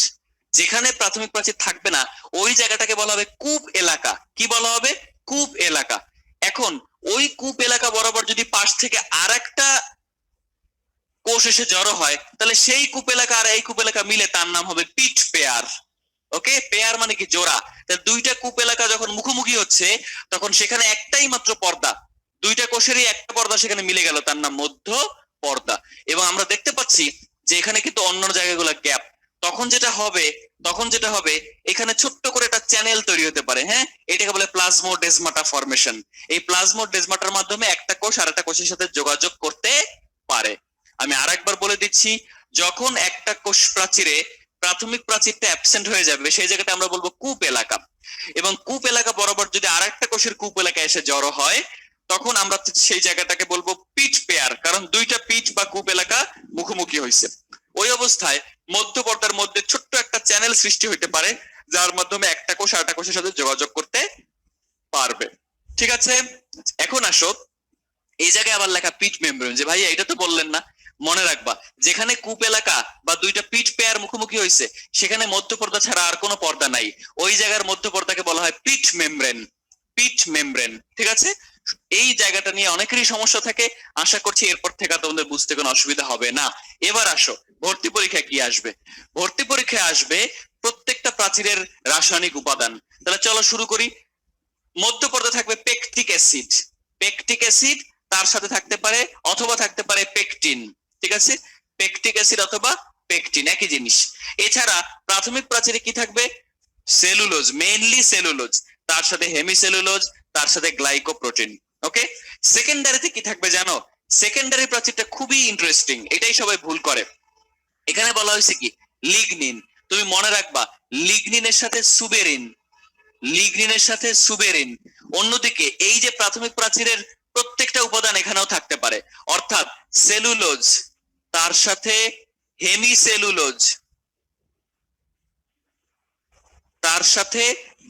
যেখানে প্রাথমিক প্রাচীর থাকবে না ওই জায়গাটাকে বলা হবে কূপ এলাকা। কি বলা হবে? কূপ এলাকা। এখন ওই কূপ এলাকা বরাবর যদি পাশ থেকে আরেকটা কোষ এসে জড়ো হয় তাহলে সেই কূপ এলাকা আর এই কূপ এলাকা মিলে তার নাম হবে পিট পেয়ার। ওকে, পেয়ার মানে কি? জোড়া। তাহলে 2টা কূপ এলাকা যখন মুখোমুখি হচ্ছে তখন সেখানে একটাই মাত্র পর্দা, 2টা কোষেরই একটা পর্দা সেখানে মিলে গেল, তার নাম মধ্য পর্দা। এবং আমরা দেখতে পাচ্ছি যে এখানে কিন্তু অন্য জায়গাগুলো গ্যাপ। তখন যেটা হবে এখানে ছোট্ট করে একটা চ্যানেল তৈরি হতে পারে। হ্যাঁ, এটাকে বলে প্লাজমোডেজমাটা ফরমেশন। এই প্লাজমোডেজমাটার মাধ্যমে একটা কোষ আর একটা কোষের সাথে যোগাযোগ করতে পারে। আমি আরেকবার বলে দিচ্ছি, যখন একটা কোষ প্রাচীরে প্রাথমিক প্রাচীরটা অ্যাবসেন্ট হয়ে যাবে সেই জায়গাটা আমরা বলবো কূপ এলাকা। এবং কূপ এলাকা বরাবর যদি আরেকটা কোষের কূপ এলাকা এসে জড়ো হয় তখন আমরা সেই জায়গাটাকে বলবো পিট পেয়ার, কারণ 2টা পিট বা কূপ এলাকা মুখোমুখি হয়েছে। ওই অবস্থায় মধ্যপর্দার মধ্যে ছোট্ট একটা চ্যানেল সৃষ্টি হইতে পারে যার মাধ্যমে একটা কোষ আরেকটা কোষের সাথে যোগাযোগ করতে পারবে। ঠিক আছে, এখন আসো, এই জায়গায় আবার লেখা পিট মেমব্রেন, যে ভাইয়া এটা তো বললেন না। মনে রাখবা যেখানে কূপ এলাকা বা 2টা পিট পেয়ার মুখোমুখি হয়েছে সেখানে মধ্যপর্দা ছাড়া আর কোনো পর্দা নাই, ওই জায়গার মধ্যপর্দাকে বলা হয় পিট মেমব্রেন। Pit membrane. ঠিক আছে, এই জায়গাটা নিয়ে অনেকেরই সমস্যা থাকে, আশা করছি এরপর থেকে তোমাদের বুঝতে কোনো অসুবিধা হবে না। এবার আসো, ভর্তি পরীক্ষায় কি আসবে? ভর্তি পরীক্ষায় আসবে প্রত্যেকটা প্রাচীরের রাসায়নিক উপাদান। তাহলে চলো শুরু করি। মধ্যপর্দা থাকবে পেকটিক অ্যাসিড। পেকটিক অ্যাসিড, তার সাথে থাকতে পারে অথবা থাকতে পারে পেকটিন। ঠিক আছে, পেকটিক অ্যাসিড অথবা পেকটিন একই জিনিস। এছাড়া প্রাথমিক প্রাচীরে কি থাকবে? সেলুলোজ, মেইনলি সেলুলোজ, তার সাথে হেমিসেলুলোজ, তার সাথে গ্লাইকোপ্রোটিন। ওকে, সেকেন্ডারিতে কি থাকবে জানো? সেকেন্ডারি প্রাচীরটা খুবই ইন্টারেস্টিং, এটাই সবাই ভুল করে। এখানে বলা হয়েছে কি? লিগনিন। তুমি মনে রাখবা লিগনিনের সাথে সুবেরিন, লিগনিনের সাথে সুবেরিন। অন্যদিকে এই যে প্রাথমিক প্রাচীরের প্রত্যেকটা উপাদান এখানেও থাকতে পারে, অর্থাৎ সেলুলোজ তার সাথে হেমিসেলুলোজ তার সাথে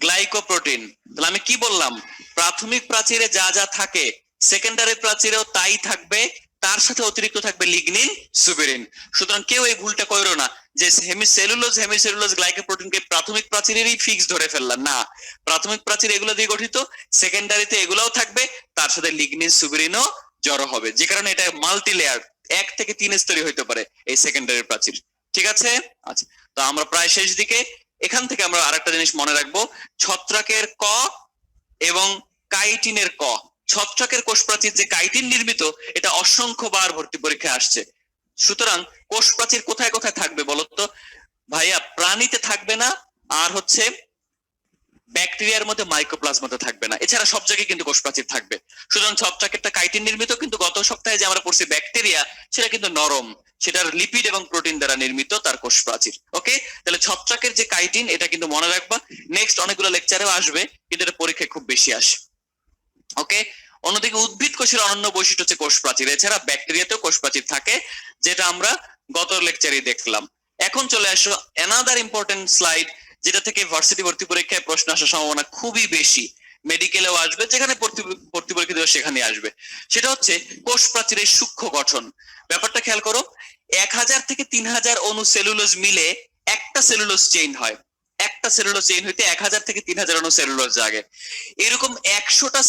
গ্লাইকোপ্রোটিন। তাহলে আমি কি বললাম? প্রাথমিক প্রাচীরে যা যা থাকে সেকেন্ডারি প্রাচীরেও তাই থাকবে, তার সাথে অতিরিক্ত থাকবে লিগনিন, সুবেরিন। সুতরাং কেউ এই ভুলটা করো না যে হেমিসেলুলোজ গ্লাইকোপ্রোটিনকে প্রাথমিক প্রাচীরেরই ফিক্স ধরে ফেললাম না। প্রাথমিক প্রাচীর এগুলো দিয়ে গঠিত, সেকেন্ডারিতে এগুলোও থাকবে, তার সাথে লিগনিন সুবেরিনও জড়ো হবে, যে কারণে এটা মাল্টি লেয়ার, 1 থেকে 3 স্তরই হইতে পারে এই সেকেন্ডারি প্রাচীর। ঠিক আছে, আচ্ছা, তো আমরা প্রায় শেষ দিকে। এখান থেকে আমরা আরেকটা জিনিস মনে রাখবো, ছত্রাকের ক এবং কাইটিনের ক। ছত্রাকের কোষ প্রাচীর যে কাইটিন নির্মিত, এটা অসংখ্যবার ভর্তি পরীক্ষায় আসছে। সুতরাং কোষ প্রাচীর কোথায় কোথায় থাকবে বলতো ভাইয়া? প্রাণীতে থাকবে না, আর হচ্ছে ব্যাকটেরিয়ার মধ্যে মাইক্রোপ্লাজমাতে থাকবে না, এছাড়া সব জায়গায় কিন্তু কোষ প্রাচীর থাকবে। সুতরাং ছত্রাকেরটা কাইটিন নির্মিত, কিন্তু গত সপ্তাহে যে আমরা পড়ছি ব্যাকটেরিয়া, সেটা কিন্তু নরম, সেটার লিপিড এবং প্রোটিন দ্বারা নির্মিত তার কোষ প্রাচীর। ওকে, তাহলে ছত্রাকের যে কাইটিন এটা কিন্তু মনে রাখবা, নেক্সট অনেকগুলো লেকচারেও আসবে, কিন্তু এটা পরীক্ষায় খুব বেশি আসে। ওকে, অন্যদিকে উদ্ভিদ কোষের অনন্য বৈশিষ্ট্য হচ্ছে কোষ প্রাচীর। এছাড়া ব্যাকটেরিয়াতেও কোষ প্রাচীর থাকে, যেটা আমরা গত লেকচারে দেখলাম। এখন চলে আসো অ্যানাদার ইম্পর্টেন্ট স্লাইড, যেটা থেকে ভার্সিটি ভর্তি পরীক্ষায় প্রশ্ন আসার সম্ভাবনা খুবই বেশি, মেডিকেলেও আসবে, যেখানে ভর্তি পরীক্ষা দেবে সেখানে আসবে। সেটা হচ্ছে কোষ প্রাচীরের সূক্ষ্ম গঠন। ব্যাপারটা খেয়াল করো, 1000 থেকে 3000 অণু সেলুলোজ মিলে একটা সেলুলোজ চেইন হয়। একটা সেলুলোজ চেইন হইতে 1000 থেকে 3000 অণু সেলুলোজ জাগে। এরকম 100টা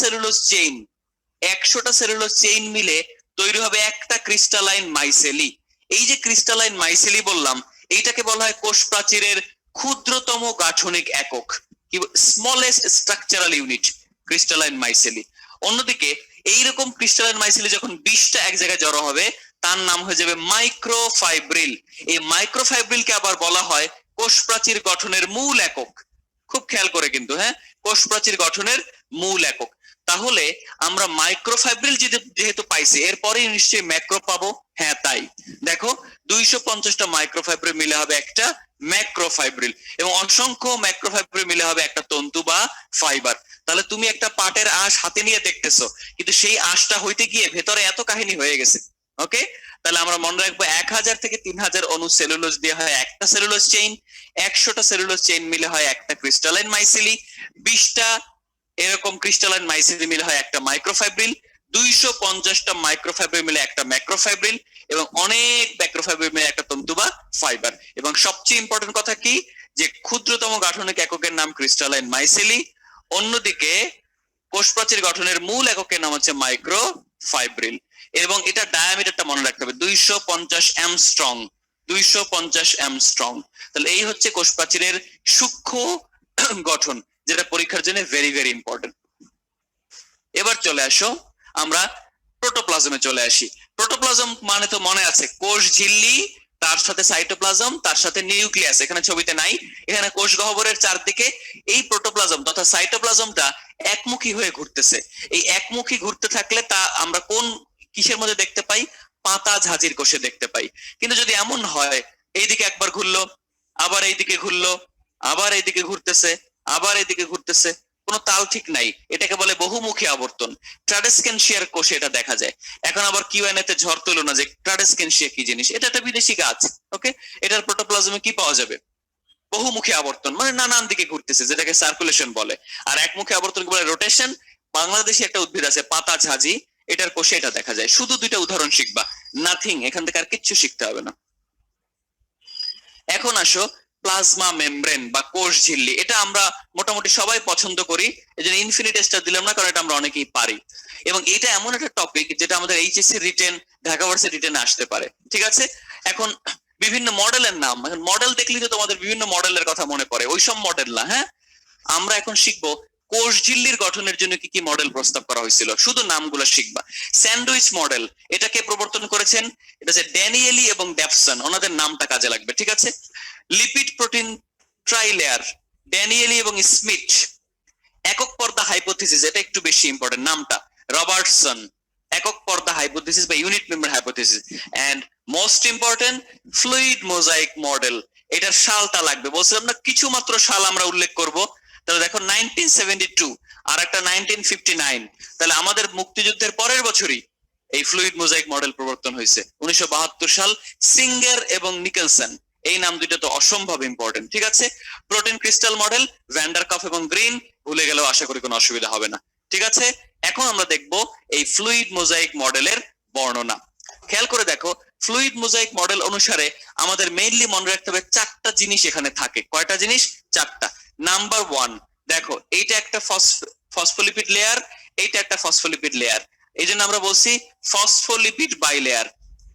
সেলুলোজ চেইন মিলে তৈরি হবে একটা ক্রিস্টালাইন মাইসেলি। এই যে ক্রিস্টালাইন মাইসেলি বললাম, এইটাকে বলা হয় কোষ প্রাচীরের ক্ষুদ্রতম গাঠনিক একক, কি স্মলেস্ট স্ট্রাকচারাল ইউনিট, ক্রিস্টালাইন মাইসেলি। অন্যদিকে এইরকম ক্রিস্টালাইন মাইসেলি যখন 20টা এক জায়গায় জড়ো হবে, তার নাম হয়ে যাবে মাইক্রোফাইব্রিল। এই মাইক্রোফাইব্রিলকে আবার বলা হয় কোষ প্রাচীর গঠনের মূল একক। খুব খেয়াল করে কিন্তু, হ্যাঁ, কোষ প্রাচীর গঠনের মূল একক। তাহলে আমরা মাইক্রোফাইব্রিল যেহেতু পাইছি, এরপরে নিশ্চয়ই ম্যাক্রো পাবো। হ্যাঁ তাই, দেখো 250টা মাইক্রোফাইব্রিল মিলে হবে একটা ম্যাক্রোফাইব্রিল, এবং অসংখ্য ম্যাক্রোফাইব্রিল মিলে হবে একটা তন্তু বা ফাইবার। তাহলে তুমি একটা পাটের আঁশ হাতে নিয়ে দেখতেছো, কিন্তু সেই আঁশটা হইতে গিয়ে ভেতরে এত কাহিনী হয়ে গেছে। ওকে, তাহলে আমরা মনে রাখবো 1000 থেকে 3000 অণু সেলুলোজ দিয়ে হয় একটা সেলুলোজ চেইন, 100টা সেলুলোজ চেইন মিলে হয় একটা ক্রিস্টালাইন মাইসেলি, 20টা এরকম ক্রিস্টালাইন মাইসেলি মিলে হয় একটা মাইক্রোফাইব্রিল, 250টা মাইক্রোফাইব্রিল মিলে একটা ম্যাক্রোফাইব্রিল, এবং অনেক ম্যাক্রোফাইব্রিল মিলে একটা তন্তু বা ফাইবার। এবং সবচেয়ে ইম্পর্টেন্ট কথা কি, যে ক্ষুদ্রতম গাঠনিক এককের নাম ক্রিস্টালাইন মাইসেলি, অন্যদিকে কোষ প্রাচীর গঠনের মূল এককের নাম হচ্ছে মাইক্রোফাইব্রিল। এবং এটা ডায়ামিটারটা মনে রাখতে হবে, 250 অ্যামস্ট্রং, 250 অ্যামস্ট্রং। তাহলে এই হচ্ছে কোষ প্রাচীরের সূক্ষ্ম গঠন, যেটা পরীক্ষার জন্য ভেরি ভেরি ইম্পর্টেন্ট। এবার চলে আসো আমরা প্রোটোপ্লাজমে চলে আসি। প্রোটোপ্লাজম মানে তো মনে আছে, কোষ ঝিল্লি, তার সাথে সাইটোপ্লাজম, তার সাথে নিউক্লিয়াস। এখানে ছবিতে নাই, এখানে কোষ গহ্বরের চারদিকে এই প্রোটোপ্লাজম তথা সাইটোপ্লাজমটা একমুখী হয়ে ঘুরতেছে। এই একমুখী ঘুরতে থাকলে তা আমরা কোন কিসের মধ্যে দেখতে পাই? পাতা ঝাঁঝির কোষে দেখতে পাই। কিন্তু যদি এমন হয়, এইদিকে একবার ঘুরলো, আবার এইদিকে ঘুরলো, আবার এইদিকে ঘুরতেছে, আবার এইদিকে ঘুরতেছে, কোনো তাল ঠিক নাই, এটাকে বলে বহুমুখী আবর্তন। ট্রাডেসকেনশিয়ার কোষে এটা দেখা যায়। এখন আবার কিউএনএ তে ঝড় তুলো না যে ট্রাডেসকেনশিয়া কি জিনিস, এটা একটা বিদেশি গাছ। ওকে, এটার প্রোটোপ্লাজমে কি পাওয়া যাবে? বহুমুখী আবর্তন, মানে নানান দিকে ঘুরতেছে, যেটাকে সার্কুলেশন বলে। আর একমুখী আবর্তনকে বলে রোটেশন। বাংলাদেশি একটা উদ্ভিদ আছে পাতা ঝাঁঝি, এটার কোষে এটা দেখা যায়। শুধু দুইটা উদাহরণ শিখবা, নাথিং, এখান থেকে আর কিচ্ছু শিখতে হবে না। এখন আসো প্লাজমা মেমব্রেন বা কোষ ঝিল্লি। এটা আমরা মোটামুটি সবাই পছন্দ করি, এই জন্য ইনফিনিটি স্টার দিলাম না, কারণ এটা আমরা অনেকেই পারি। এবং এটা এমন একটা টপিক যেটা আমাদের HSC written, Dhaka varsity written আসতে পারে। ঠিক আছে, এখন বিভিন্ন মডেলের নাম, এখন মডেল দেখলেই তো তোমাদের বিভিন্ন মডেলের কথা মনে পড়ে, ওইসব মডেল না। হ্যাঁ, আমরা এখন শিখবো কোষ ঝিল্লির গঠনের জন্য কি কি মডেল প্রস্তাব করা হয়েছিল, শুধু নামগুলো শিখবা। স্যান্ডউইচ মডেল, এটাকে প্রবর্তন করেছেন, এটা হচ্ছে ড্যানিয়েলি এবং ডেফসন, ওনাদের নামটা কাজে লাগবে। ঠিক আছে, লিপিড প্রোটিন ট্রাইলেয়ার, ড্যানিয়েলি এবং স্মিথ। একক পর্দা হাইপোথিসিস, এটা একটু বেশি ইম্পর্টেন্ট নামটা, রবার্টসন। একক পর্দা হাইপোথিসিস বা unit membrane hypothesis. And most important fluid mosaic model. এটার সালটা লাগবে, বলছিলাম না কিছু মাত্র সাল আমরা উল্লেখ করব। তাহলে দেখো 1972 আর একটা 1959, তাহলে আমাদের মুক্তিযুদ্ধের পরের বছরই এই ফ্লুইড মোজাইক মডেল প্রবর্তন হয়েছে। 1972 সাল, সিঙ্গার এবং নিকেলসন, এই নাম দুইটা তো অসম্ভব ইম্পর্টেন্ট। ঠিক আছে, প্রোটিন ক্রিস্টাল মডেল, ভ্যান্ডারকফ এবং গ্রিন, ভুলে গেলেও আশা করি কোনো অসুবিধা হবে না। ঠিক আছে, এখন আমরা দেখব এই ফ্লুইড মোজাইক মডেলের বর্ণনা। খেয়াল করে দেখো, ফ্লুইড মোজাইক মডেল অনুসারে আমাদের মেইনলি মনে রাখতে হবে চারটা জিনিস এখানে থাকে। কয়টা জিনিস? চারটা। নাম্বার 1, দেখো এইটা একটা ফসফোলিপিড লেয়ার, এইটা একটা ফসফোলিপিড লেয়ার, এই জন্য আমরা বলছি ফসফোলিপিড বাইলেয়ার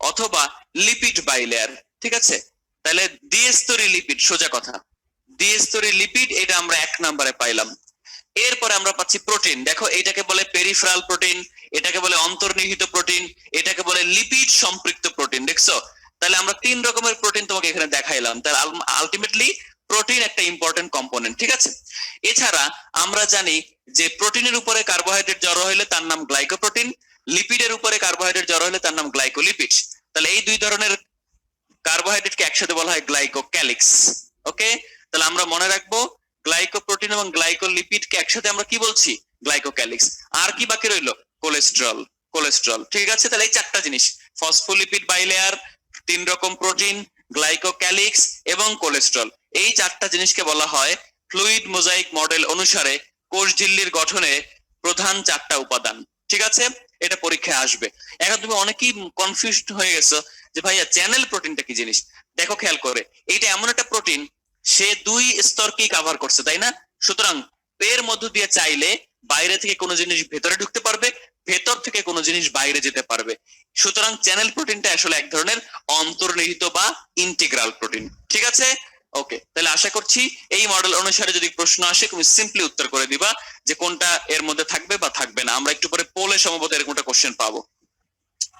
অথবা লিপিড বাইলেয়ার। ঠিক আছে, তাহলে দ্বিস্তরী লিপিড, সোজা কথা, দ্বিস্তরী লিপিড, এটা আমরা 1 নম্বরে পাইলাম। এরপরে আমরা পাচ্ছি প্রোটিন, দেখো এটাকে বলে পেরিফেরাল প্রোটিন, এটাকে বলে অন্তর্নিহিত প্রোটিন, এটাকে বলে লিপিড সম্পৃক্ত প্রোটিন। দেখছো, তাহলে আমরা 3 রকমের প্রোটিন তোমাকে এখানে দেখাইলাম। তাহলে আলটিমেটলি প্রোটিন একটা ইম্পর্টেন্ট কম্পোনেন্ট। ঠিক আছে, এছাড়া আমরা জানি যে প্রোটিনের উপরে কার্বোহাইড্রেট জড়ো হলে তার নাম গ্লাইকোপ্রোটিন, লিপিডের উপরে কার্বোহাইড্রেট জড়ো হলে তার নাম গ্লাইকোলিপিড। তাহলে এই দুই ধরনের কার্বোহাইড্রেটকে একসাথে বলা হয় গ্লাইকোক্যালিক্স। ওকে, তাহলে আমরা মনে রাখবো গ্লাইকোপ্রোটিন এবং গ্লাইকোলিপিডকে একসাথে আমরা কি বলছি? গ্লাইকোক্যালিক্স। আর কি বাকি রইলো? কোলেস্টেরল। কোলেস্টেরল, ঠিক আছে। তাহলে এই চারটা জিনিস, ফসফোলিপিড বাইলেয়ার, 3 রকম প্রোটিন, গ্লাইকোক্যালিক্স এবং কোলেস্টেরল, এই চারটা জিনিসকে বলা হয় ফ্লুইড মোজাইক মডেল অনুসারে কোষ ঝিল্লির গঠনে প্রধান চারটা উপাদান। ঠিক আছে, এটা পরীক্ষায় আসবে। এখন তুমি অনেকেই কনফিউজড হয়ে গেছো যে ভাইয়া চ্যানেল প্রোটিনটা কি জিনিস। দেখো খেয়াল করে, এইটা এমন একটা প্রোটিন, সে 2 স্তরকেই কভার করছে, তাই না? সুতরাং এর মধ্য দিয়ে চাইলে বাইরে থেকে কোনো জিনিস ভেতরে ঢুকতে পারবে, ভেতর থেকে কোনো জিনিস বাইরে যেতে পারবে। সুতরাং চ্যানেল প্রোটিনটা আসলে এক ধরনের অন্তর্নিহিত বা ইন্টিগ্রাল প্রোটিন। ঠিক আছে, ওকে। তাহলে আশা করছি এই মডেল অনুসারে যদি প্রশ্ন আসে তুমি সিম্পলি উত্তর করে দিবা যে কোনটা এর মধ্যে থাকবে বা থাকবে না। আমরা একটু পরে পোলে সম্ভবত এরকম একটা কোশ্চেন পাবো।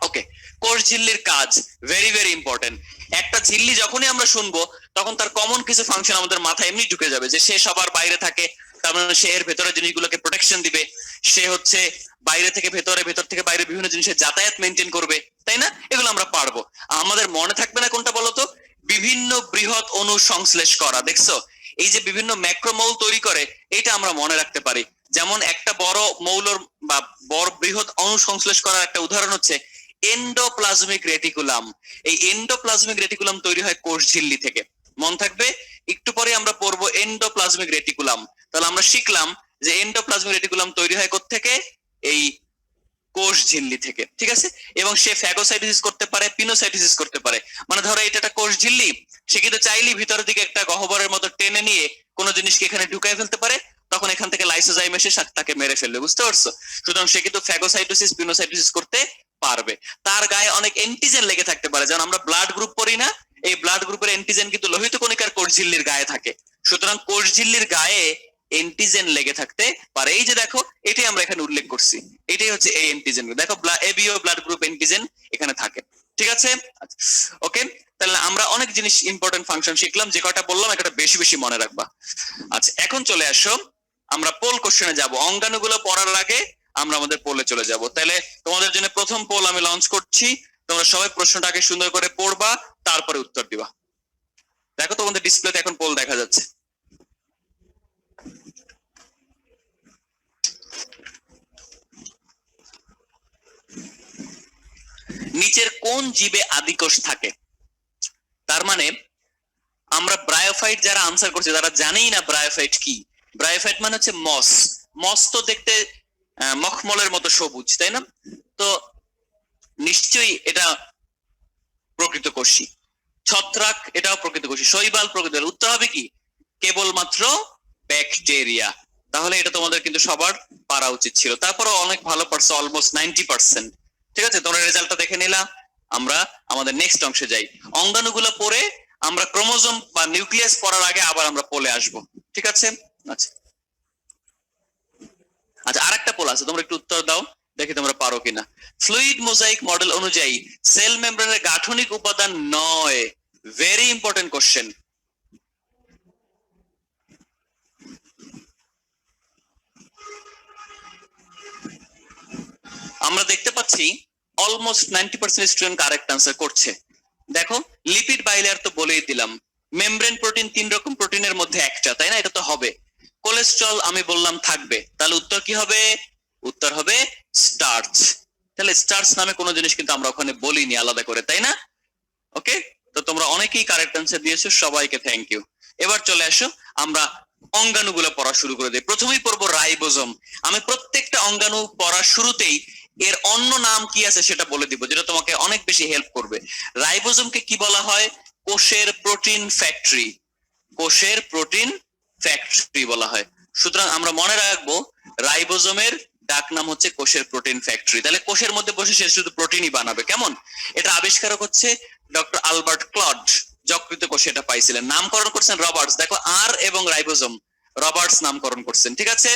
ওকে, কোষ ঝিল্লির কাজ ভেরি ভেরি ইম্পর্টেন্ট। একটা ঝিল্লি যখনই আমরা শুনবো তখন তার কমন কিছু ফাংশন আমাদের মাথায় এমনি ঢুকে যাবে, যে সে সবার বাইরে থাকে, তার মানে সে এর ভেতরে জিনিসগুলোকে প্রোটেকশন দিবে, সে হচ্ছে বাইরে থেকে ভেতরে, ভেতর থেকে বাইরে বিভিন্ন জিনিসের যাতায়াত মেনটেন করবে, তাই না? এগুলো আমরা পারবো। আমাদের মনে থাকবে না কোনটা বলতো? বিভিন্ন বৃহৎ অণু সংশ্লেষ করা। দেখছো, এই যে বিভিন্ন ম্যাক্রোমৌল তৈরি করে, এটা আমরা মনে রাখতে পারি। যেমন একটা বড় মৌলর বা বড় বৃহৎ অণু সংশ্লেষ করার একটা উদাহরণ হচ্ছে এন্ডোপ্লাজমিক রেটিকুলাম। এই এন্ডোপ্লাজমিক রেটিকুলাম তৈরি হয় কোষ ঝিল্লি থেকে। মন থাকবে, একটু পরে আমরা পড়বো এন্ডোপ্লাজমিক রেটিকুলাম। তাহলে আমরা শিখলাম যে এন্ডোপ্লাজমিক রেটিকুলাম তৈরি হয় কোত্থেকে? এই কোষ ঝিল্লি থেকে। ঠিক আছে, এবং সে ফ্যাগোসাইটোসিস করতে পারে, পিনোসাইটোসিস করতে পারে। মানে ধরো এটা একটা কোষ ঝিল্লি, সে কিন্তু চাইলেই ভিতরের দিকে একটা গহ্বরের মতো টেনে নিয়ে কোনো জিনিসকে এখানে ঢুকাই ফেলতে পারে, তখন এখান থেকে লাইসোজাইম এসে তাকে মেরে ফেলবে। বুঝতে পারছো? সুতরাং সে কিন্তু ফ্যাগোসাইটোসিস, পিনোসাইটোসিস করতে পারবে। তার গায়ে অনেক অ্যান্টিজেন লেগে থাকতে পারে, যেমন আমরা ব্লাড গ্রুপ পড়ি না, এই ব্লাড গ্রুপের অ্যান্টিজেন কিন্তু লোহিত কণিকার কোষ ঝিল্লির গায়ে থাকে। সুতরাং কোষ ঝিল্লির গায়ে অ্যান্টিজেন লেগে থাকতে পারে। এই যে দেখো, এটাই আমরা এখানে উল্লেখ করছি, এটাই হচ্ছে এই অ্যান্টিজেন। দেখো এবিও ব্লাড গ্রুপ অ্যান্টিজেন এখানে থাকে। ঠিক আছে, ওকে। তাহলে আমরা অনেক জিনিস ইম্পর্টেন্ট ফাংশন শিখলাম, যে কটা বললাম একটা বেশি বেশি মনে রাখবা। আচ্ছা, এখন চলে আসো, আমরা পোল কোশ্চেনে যাব। অঙ্গাণুগুলো পড়ার আগে আমরা আমাদের পোলে চলে যাব। তাহলে তোমাদের জন্য প্রথম পোল আমি লঞ্চ করছি, তোমরা সবাই প্রশ্নটাকে সুন্দর করে পড়বা, তারপরে উত্তর দিবা। দেখো তোমাদের ডিসপ্লেতে এখন পোল দেখা যাচ্ছে। নিচের কোন জীবে আদিকোষ থাকে? তার মানে আমরা ব্রায়োফাইট যারা আনসার করছে তারা জানেই না ব্রায়োফাইট কি। ব্রায়োফাইট মানে হচ্ছে মস। মস তো দেখতে মখমলের মতো সবুজ, তাই না? তো নিশ্চয়ই এটা প্রকৃতকোষী। ছত্রাক এটাও প্রকৃতকোষী। শৈবাল প্রকৃত। উত্তর হবে কি? কেবলমাত্র ব্যাকটেরিয়া। তাহলে এটা তোমাদের কিন্তু সবার পারা উচিত ছিল। তারপরে অনেক ভালো পারছো, অলমোস্ট 90%। ঠিক আছে, তোমরা রেজাল্টটা দেখে নিলা। আমরা আমাদের নেক্সট অংশে যাই। অঙ্গাণুগুলো পড়ে আমরা ক্রোমোজোম বা নিউক্লিয়াস পড়ার আগে আবার আমরা পোলে আসব। ঠিক আছে, আচ্ছা আচ্ছা, আরেকটা পোল আছে, তোমরা একটু উত্তর দাও, দেখি তোমরা পারো কিনা। ফ্লুইড মোজাইক মডেল অনুযায়ী সেল মেমব্রেনের গাঠনিক উপাদান 9। Very important question. আমরা দেখতে পাচ্ছি অলমোস্ট 90% স্টুডেন্ট কারেক্ট আনসার করছে। দেখো, লিপিড বাইলেয়ার তো বলেই দিলাম। মেমব্রেন প্রোটিন 3 রকম প্রোটিনের মধ্যে একটা, তাই না? এটা তো হবে। কোলেস্ট্রল আমি বললাম থাকবে, তাহলে উত্তর কি হবে? উত্তর হবে স্টার্চ। তাহলে স্টার্চ নামে কোনো জিনিস কিন্তু আমরা ওখানে বলিনি আলাদা করে, তাই না? ওকে, তো তোমরা অনেকেই কারেক্ট আনসার দিয়েছো, সবাইকে থ্যাংক ইউ। এবার চলে আসো, আমরা অঙ্গাণুগুলো পড়া শুরু করে দিই। প্রথমেই পড়বো রাইবোজোম। আমি প্রত্যেকটা অঙ্গাণু পড়ার শুরুতেই এর অন্য নাম কি আছে সেটা বলে দিব, যেটা তোমাকে অনেক বেশি হেল্প করবে। রাইবোজোমকে কি বলা হয়? কোষের প্রোটিন ফ্যাক্টরি। কোষের প্রোটিন ফ্যাক্টরি বলা হয়। সুতরাং আমরা মনে রাখবো রাইবোজোমের ডাক নাম হচ্ছে কোষের প্রোটিন ফ্যাক্টরি। তাহলে কোষের মধ্যে বসে সে শুধু প্রোটিনই বানাবে। কেমন? এটা আবিষ্কারক হচ্ছে ডক্টর আলবার্ট ক্লড। যকৃত কোষে এটা পাইছিলেন। নামকরণ করছেন রবার্টস। দেখো, আর এবং রাইবোজোম, রবার্টস নামকরণ করছেন। ঠিক আছে,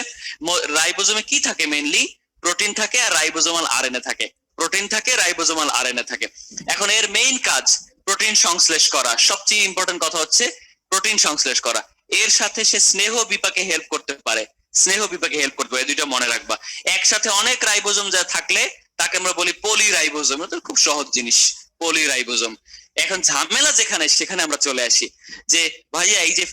রাইবোজোমে কি থাকে? মেইনলি প্রোটিন থাকে আর রাইবোজোমাল আরএনএ থাকে। প্রোটিন থাকে, রাইবোজোমাল আরএনএ থাকে। এখন এর মেইন কাজ প্রোটিন সংশ্লেষ করা। সবচেয়ে ইম্পর্টেন্ট কথা হচ্ছে প্রোটিন সংশ্লেষ করা। এর সাথে সে স্নেহ বিপাকে হেল্প করতে পারে। স্নেহ বিপাকে হেল্প করতে পারে, দুইটা মনে রাখবা। একসাথে অনেক রাইবোজোম যা থাকলে তাকে আমরা বলি পলিরাইবোজোম। এটা খুব সহজ জিনিস, পলিরাইবোজোম। এখন ঝামেলা যেখানে, সেখানে আমরা চলে আসি যে ভাইয়া এই যে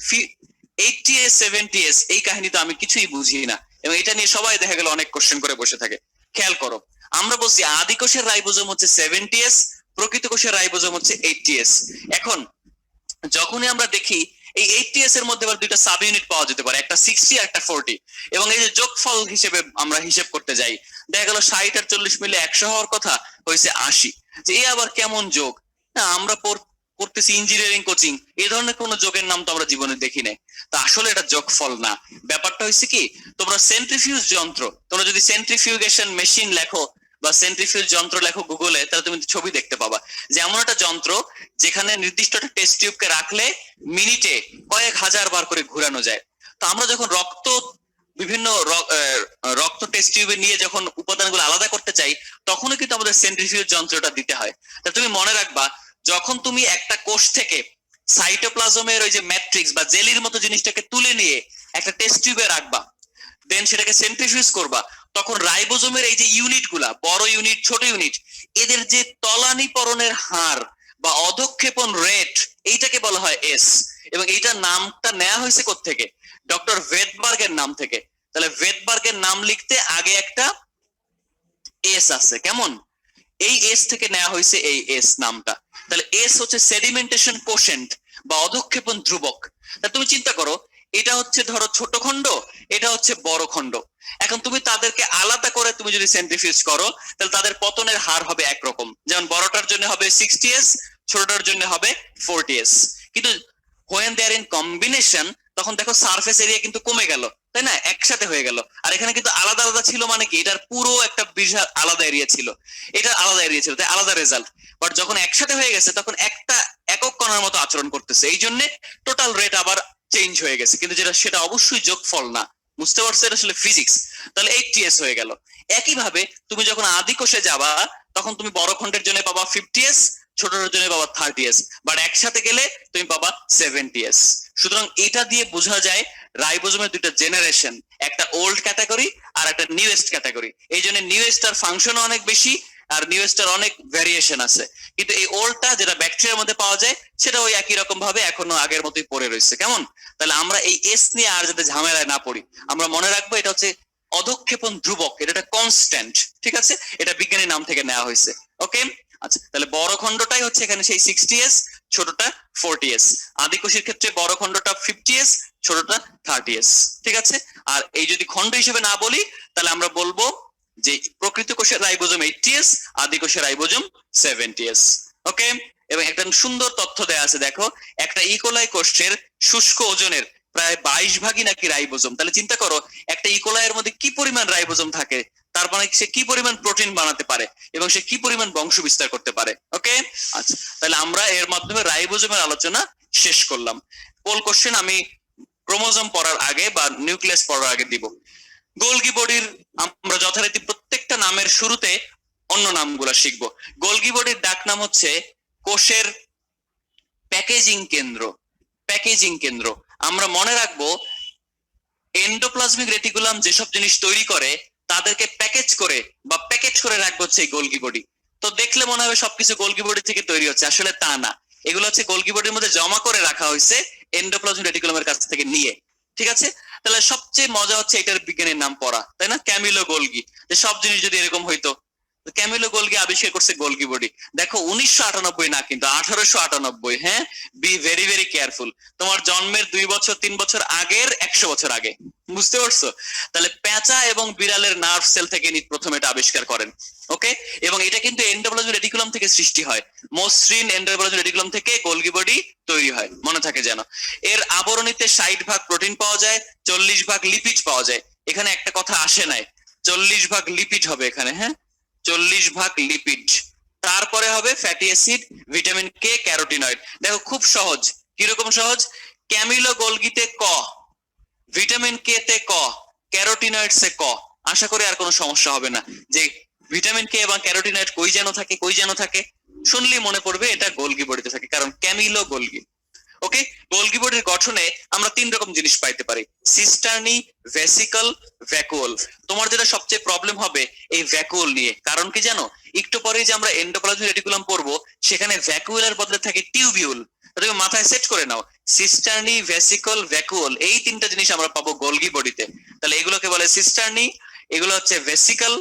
80s 70s এই কাহিনী তো আমি কিছুই বুঝি না। এবং এটা নিয়ে সবাই দেখা গেল অনেক কোশ্চেন করে বসে থাকে। খেয়াল করো, আমরা বলছি আদি কোষের রাইবোজোম হচ্ছে 70s, প্রকৃত কোষের রাইবোজোম হচ্ছে 80s। এখন যখনই আমরা দেখি এই 80s এর মধ্যে আবার দুইটা সাব ইউনিট পাওয়া যেতে পারে, একটা 60 আর একটা 40, এবং এই যে যোগফল হিসেবে আমরা হিসেব করতে যাই, দেখা গেল 60 আর 40 মিলে 100 হওয়ার কথা, হয়েছে 80। যে এই আবার কেমন যোগ? না, আমরা পড়তেছি ইঞ্জিনিয়ারিং কোচিং, এই ধরনের কোন যোগের নাম তো আমরা জীবনে দেখি নাই। তা আসলে এটা যোগফল না। ব্যাপারটা হয়েছে কি, তোমরা সেন্ট্রিফিউজ যন্ত্র, তোমরা যদি সেন্ট্রিফিউগেশন মেশিন লেখো বা সেন্ট্রিফিউজ যন্ত্র লেখো গুগলে, তাহলে তুমি ছবি দেখতে পাবা যে এমন একটা যন্ত্র যেখানে নির্দিষ্ট একটা টেস্ট টিউবকে রাখলে মিনিটে কয়েক হাজার বার করে ঘোরানো যায়। তো আমরা যখন বিভিন্ন রক্ত টেস্ট টিউবে নিয়ে যখন উপাদানগুলো আলাদা করতে চাই, তখনও কিন্তু আমাদের সেন্ট্রিফিউজ যন্ত্রটা দিতে হয়। তা তুমি মনে রাখবা, যখন তুমি একটা কোষ থেকে সাইটোপ্লাজমের ওই যে ম্যাট্রিক্স বা জেলির মতো জিনিসটাকে তুলে নিয়ে একটা টেস্ট টিউবে রাখবা, দেন সেটাকে সেন্ট্রিফিউজ করবা, তখন রাইবোজোমের এই যে ইউনিট গুলা, বড় ইউনিট ছোট ইউনিট, এদের যে তলানিকরণের হার বা অধঃক্ষেপণ রেট, এইটাকে বলা হয় এস। এবং এইটার নামটা নেওয়া হয়েছে কোত্থেকে? ডক্টর ভেটবার্গের নাম থেকে। তাহলে ভেটবার্গের নাম লিখতে আগে একটা এস আছে, কেমন? এই এস থেকে নেওয়া হয়েছে এই এস নামটা। তাহলে এস হচ্ছে সেডিমেন্টেশন কোশেন্ট বা অধঃক্ষেপণ ধ্রুবক। তা তুমি চিন্তা করো, এটা হচ্ছে ধরো ছোট খণ্ড, এটা হচ্ছে বড় খণ্ড। এখন তুমি তাদেরকে আলাদা করে তুমি যদি সেন্ট্রিফিউজ করো, তাহলে তাদের পতনের হার হবে একরকম। যেমন বড়টার জন্য হবে 60s, ছোটটার জন্য হবে 40s। কিন্তু when they are in combination, তখন দেখো সারফেস এরিয়া কিন্তু কমে গেল, তাই না? একসাথে হয়ে গেল। আর এখানে কিন্তু আলাদা আলাদা ছিল, মানে কি এটার পুরো একটা বিশাল আলাদা এরিয়া ছিল, এটা আলাদা এরিয়া ছিল, তাই আলাদা রেজাল্ট। বাট যখন একসাথে হয়ে গেছে, তখন একটা একক কণার মতো আচরণ করতেছে, এই জন্য টোটাল রেট আবার চেঞ্জ হয়ে গেছে। কিন্তু সেটা অবশ্যই যোগফল না। বুঝতে পারছো? এটা আসলে ফিজিক্স। তাহলে 80s হয়ে গেল। একইভাবে তুমি যখন আদি কোষে যাবা, তখন তুমি বড় খণ্ডের জন্য পাবা 50s, ছোটটার জন্য পাবা 30s, বাট একসাথে গেলে তুমি পাবা 70s। সুতরাং এটা দিয়ে বোঝা যায় রাইবোজোমের দুইটা জেনারেশন, একটা ওল্ড ক্যাটাগরি আর একটা নিউয়েস্ট ক্যাটাগরি। এই জন্য নিউয়েস্টার ফাংশনও অনেক বেশি, আর নিউয়েস্টার অনেক ভ্যারিয়েশন আছে। কিন্তু এই ওল্ডটা যেটা ব্যাকটেরিয়ার মধ্যে পাওয়া যায়, সেটা ওই একই রকম ভাবে এখনো আগের মতোই পড়ে রয়েছে। কেমন? তাহলে আমরা এই এস নিয়ে আর যাতে ঝামেলায় না পড়ি, আমরা মনে রাখবো এটা হচ্ছে অধঃক্ষেপণ ধ্রুবক, এটা একটা কনস্ট্যান্ট। ঠিক আছে? এটা বিজ্ঞানীর নাম থেকে নেওয়া হয়েছে। ওকে, আচ্ছা। তাহলে বড় খণ্ডটাই হচ্ছে এখানে সেই 60s, ছোটটা 40s। আদিকোষের ক্ষেত্রে বড় খণ্ডটা 50s, ছোটটা 30s। ঠিক আছে? আর এই যদি খণ্ড হিসেবে না বলি, তাহলে আমরা বলবো যে প্রকৃত কোষের রাইবোজোম 80s, আদি কোষের রাইবোজোম 70s। ওকে, এবং একটা সুন্দর তথ্য দেয়া আছে, দেখো, একটা ইকোলাই কোষের শুষ্ক ওজনের প্রায় 22 ভাগই নাকি রাইবোজোম। তাহলে চিন্তা করো, একটা ইকোলাইয়ের মধ্যে কি পরিমাণ রাইবোজোম থাকে, তার মানে সে কি পরিমাণ প্রোটিন বানাতে পারে এবং সে কি পরিমাণ বংশ বিস্তার করতে পারে। ওকে, আচ্ছা। তাহলে আমরা এর মাধ্যমে রাইবোজোমের আলোচনা শেষ করলাম। পোল কোশ্চেন আমি ক্রোমোজোম পড়ার আগে বা নিউক্লিয়াস পড়ার আগে দিব। গোলগি বডির আমরা যথারীতি প্রত্যেকটা নামের শুরুতে অন্য নামগুলো শিখবো। গোলগি বডির ডাক নাম হচ্ছে কোষের প্যাকেজিং কেন্দ্র। প্যাকেজিং কেন্দ্র আমরা মনে রাখবো, এন্ডোপ্লাজমিক রেটিকুলাম যেসব জিনিস তৈরি করে তাদেরকে প্যাকেজ করে বা প্যাকেট করে রাখবো হচ্ছে এই গোলগি বডি। তো দেখলে মনে হবে সবকিছু গোলগি বডি থেকে তৈরি হচ্ছে, আসলে তা না। এগুলো হচ্ছে গোলগি বডির মধ্যে জমা করে রাখা হয়েছে এন্ডোপ্লাজমিক রেটিকুলামের কাছ থেকে নিয়ে। ঠিক আছে? তাহলে সবচেয়ে মজা হচ্ছে এটার বিজ্ঞানের নাম পড়া, তাই না? Camilo Golgi. যে সব জিনিস যদি এরকম হইতো। ক্যামিলো গোলগি আবিষ্কার করছে গোলগি বডি। দেখো 1998 না, কিন্তু 1898। হ্যাঁ, বি ভেরি ভেরি কেয়ারফুল। তোমার জন্মের 2 বছর 3 বছর আগের 100 বছর আগে। বুঝতে পারছো? তাহলে পেঁচা এবং বিড়ালের নার্ভ সেল থেকে ইনি প্রথম এটা আবিষ্কার করেন। ওকে, এবং এটা কিন্তু এন্ডোপ্লাজমিক রেটিকুলাম থেকে সৃষ্টি হয়। মসৃণ এন্ডোপ্লাজমিক রেটিকুলাম থেকে গোলগি বডি তৈরি হয়, মনে থাকে যেন। এর আবরণীতে 60 ভাগ প্রোটিন পাওয়া যায়, 40 ভাগ লিপিড পাওয়া যায়। এখানে একটা কথা আসে নাই, 40 ভাগ লিপিড হবে এখানে। হ্যাঁ, 40 ভাগ লিপিড, তারপরে হবে fatty acid, vitamin K, carotenoid. দেখো খুব সহজ। কিরকম সহজ? ক্যামিলো গোলগিতে ক, ভিটামিন কে তে ক, ক্যারোটিনয়েড সে ক। আশা করি আর কোনো সমস্যা হবে না যে ভিটামিন কে এবং ক্যারোটিনয়েড কই যেন থাকে, কই যেন থাকে। শুনলেই মনে পড়বে এটা গোলগি বডিতে থাকে, কারণ ক্যামিলো গোলগি। ওকে, গোলগি বডির গঠনে আমরা 3 রকম জিনিস পাইতে পারি: সিস্টার্নি, ভেসিকল, ভ্যাকুওল। তোমার যেটা সবচেয়ে প্রবলেম হবে এই ভ্যাকুওল নিয়ে, কারণ কি জানো? একটু পরে যে আমরা এন্ডোপ্লাজমিক রেটিকুলাম পড়বো, সেখানে ভ্যাকুওলের বদলে থাকে টিউবিউল। তুমি মাথায় সেট করে নাও, সিস্টার্নি, ভেসিকল, ভ্যাকুয়াল, এই তিনটা জিনিস আমরা পাবো গোলগি বডিতে। তাহলে এগুলোকে বলে সিস্টার্নি, এগুলো হচ্ছে ভেসিকল,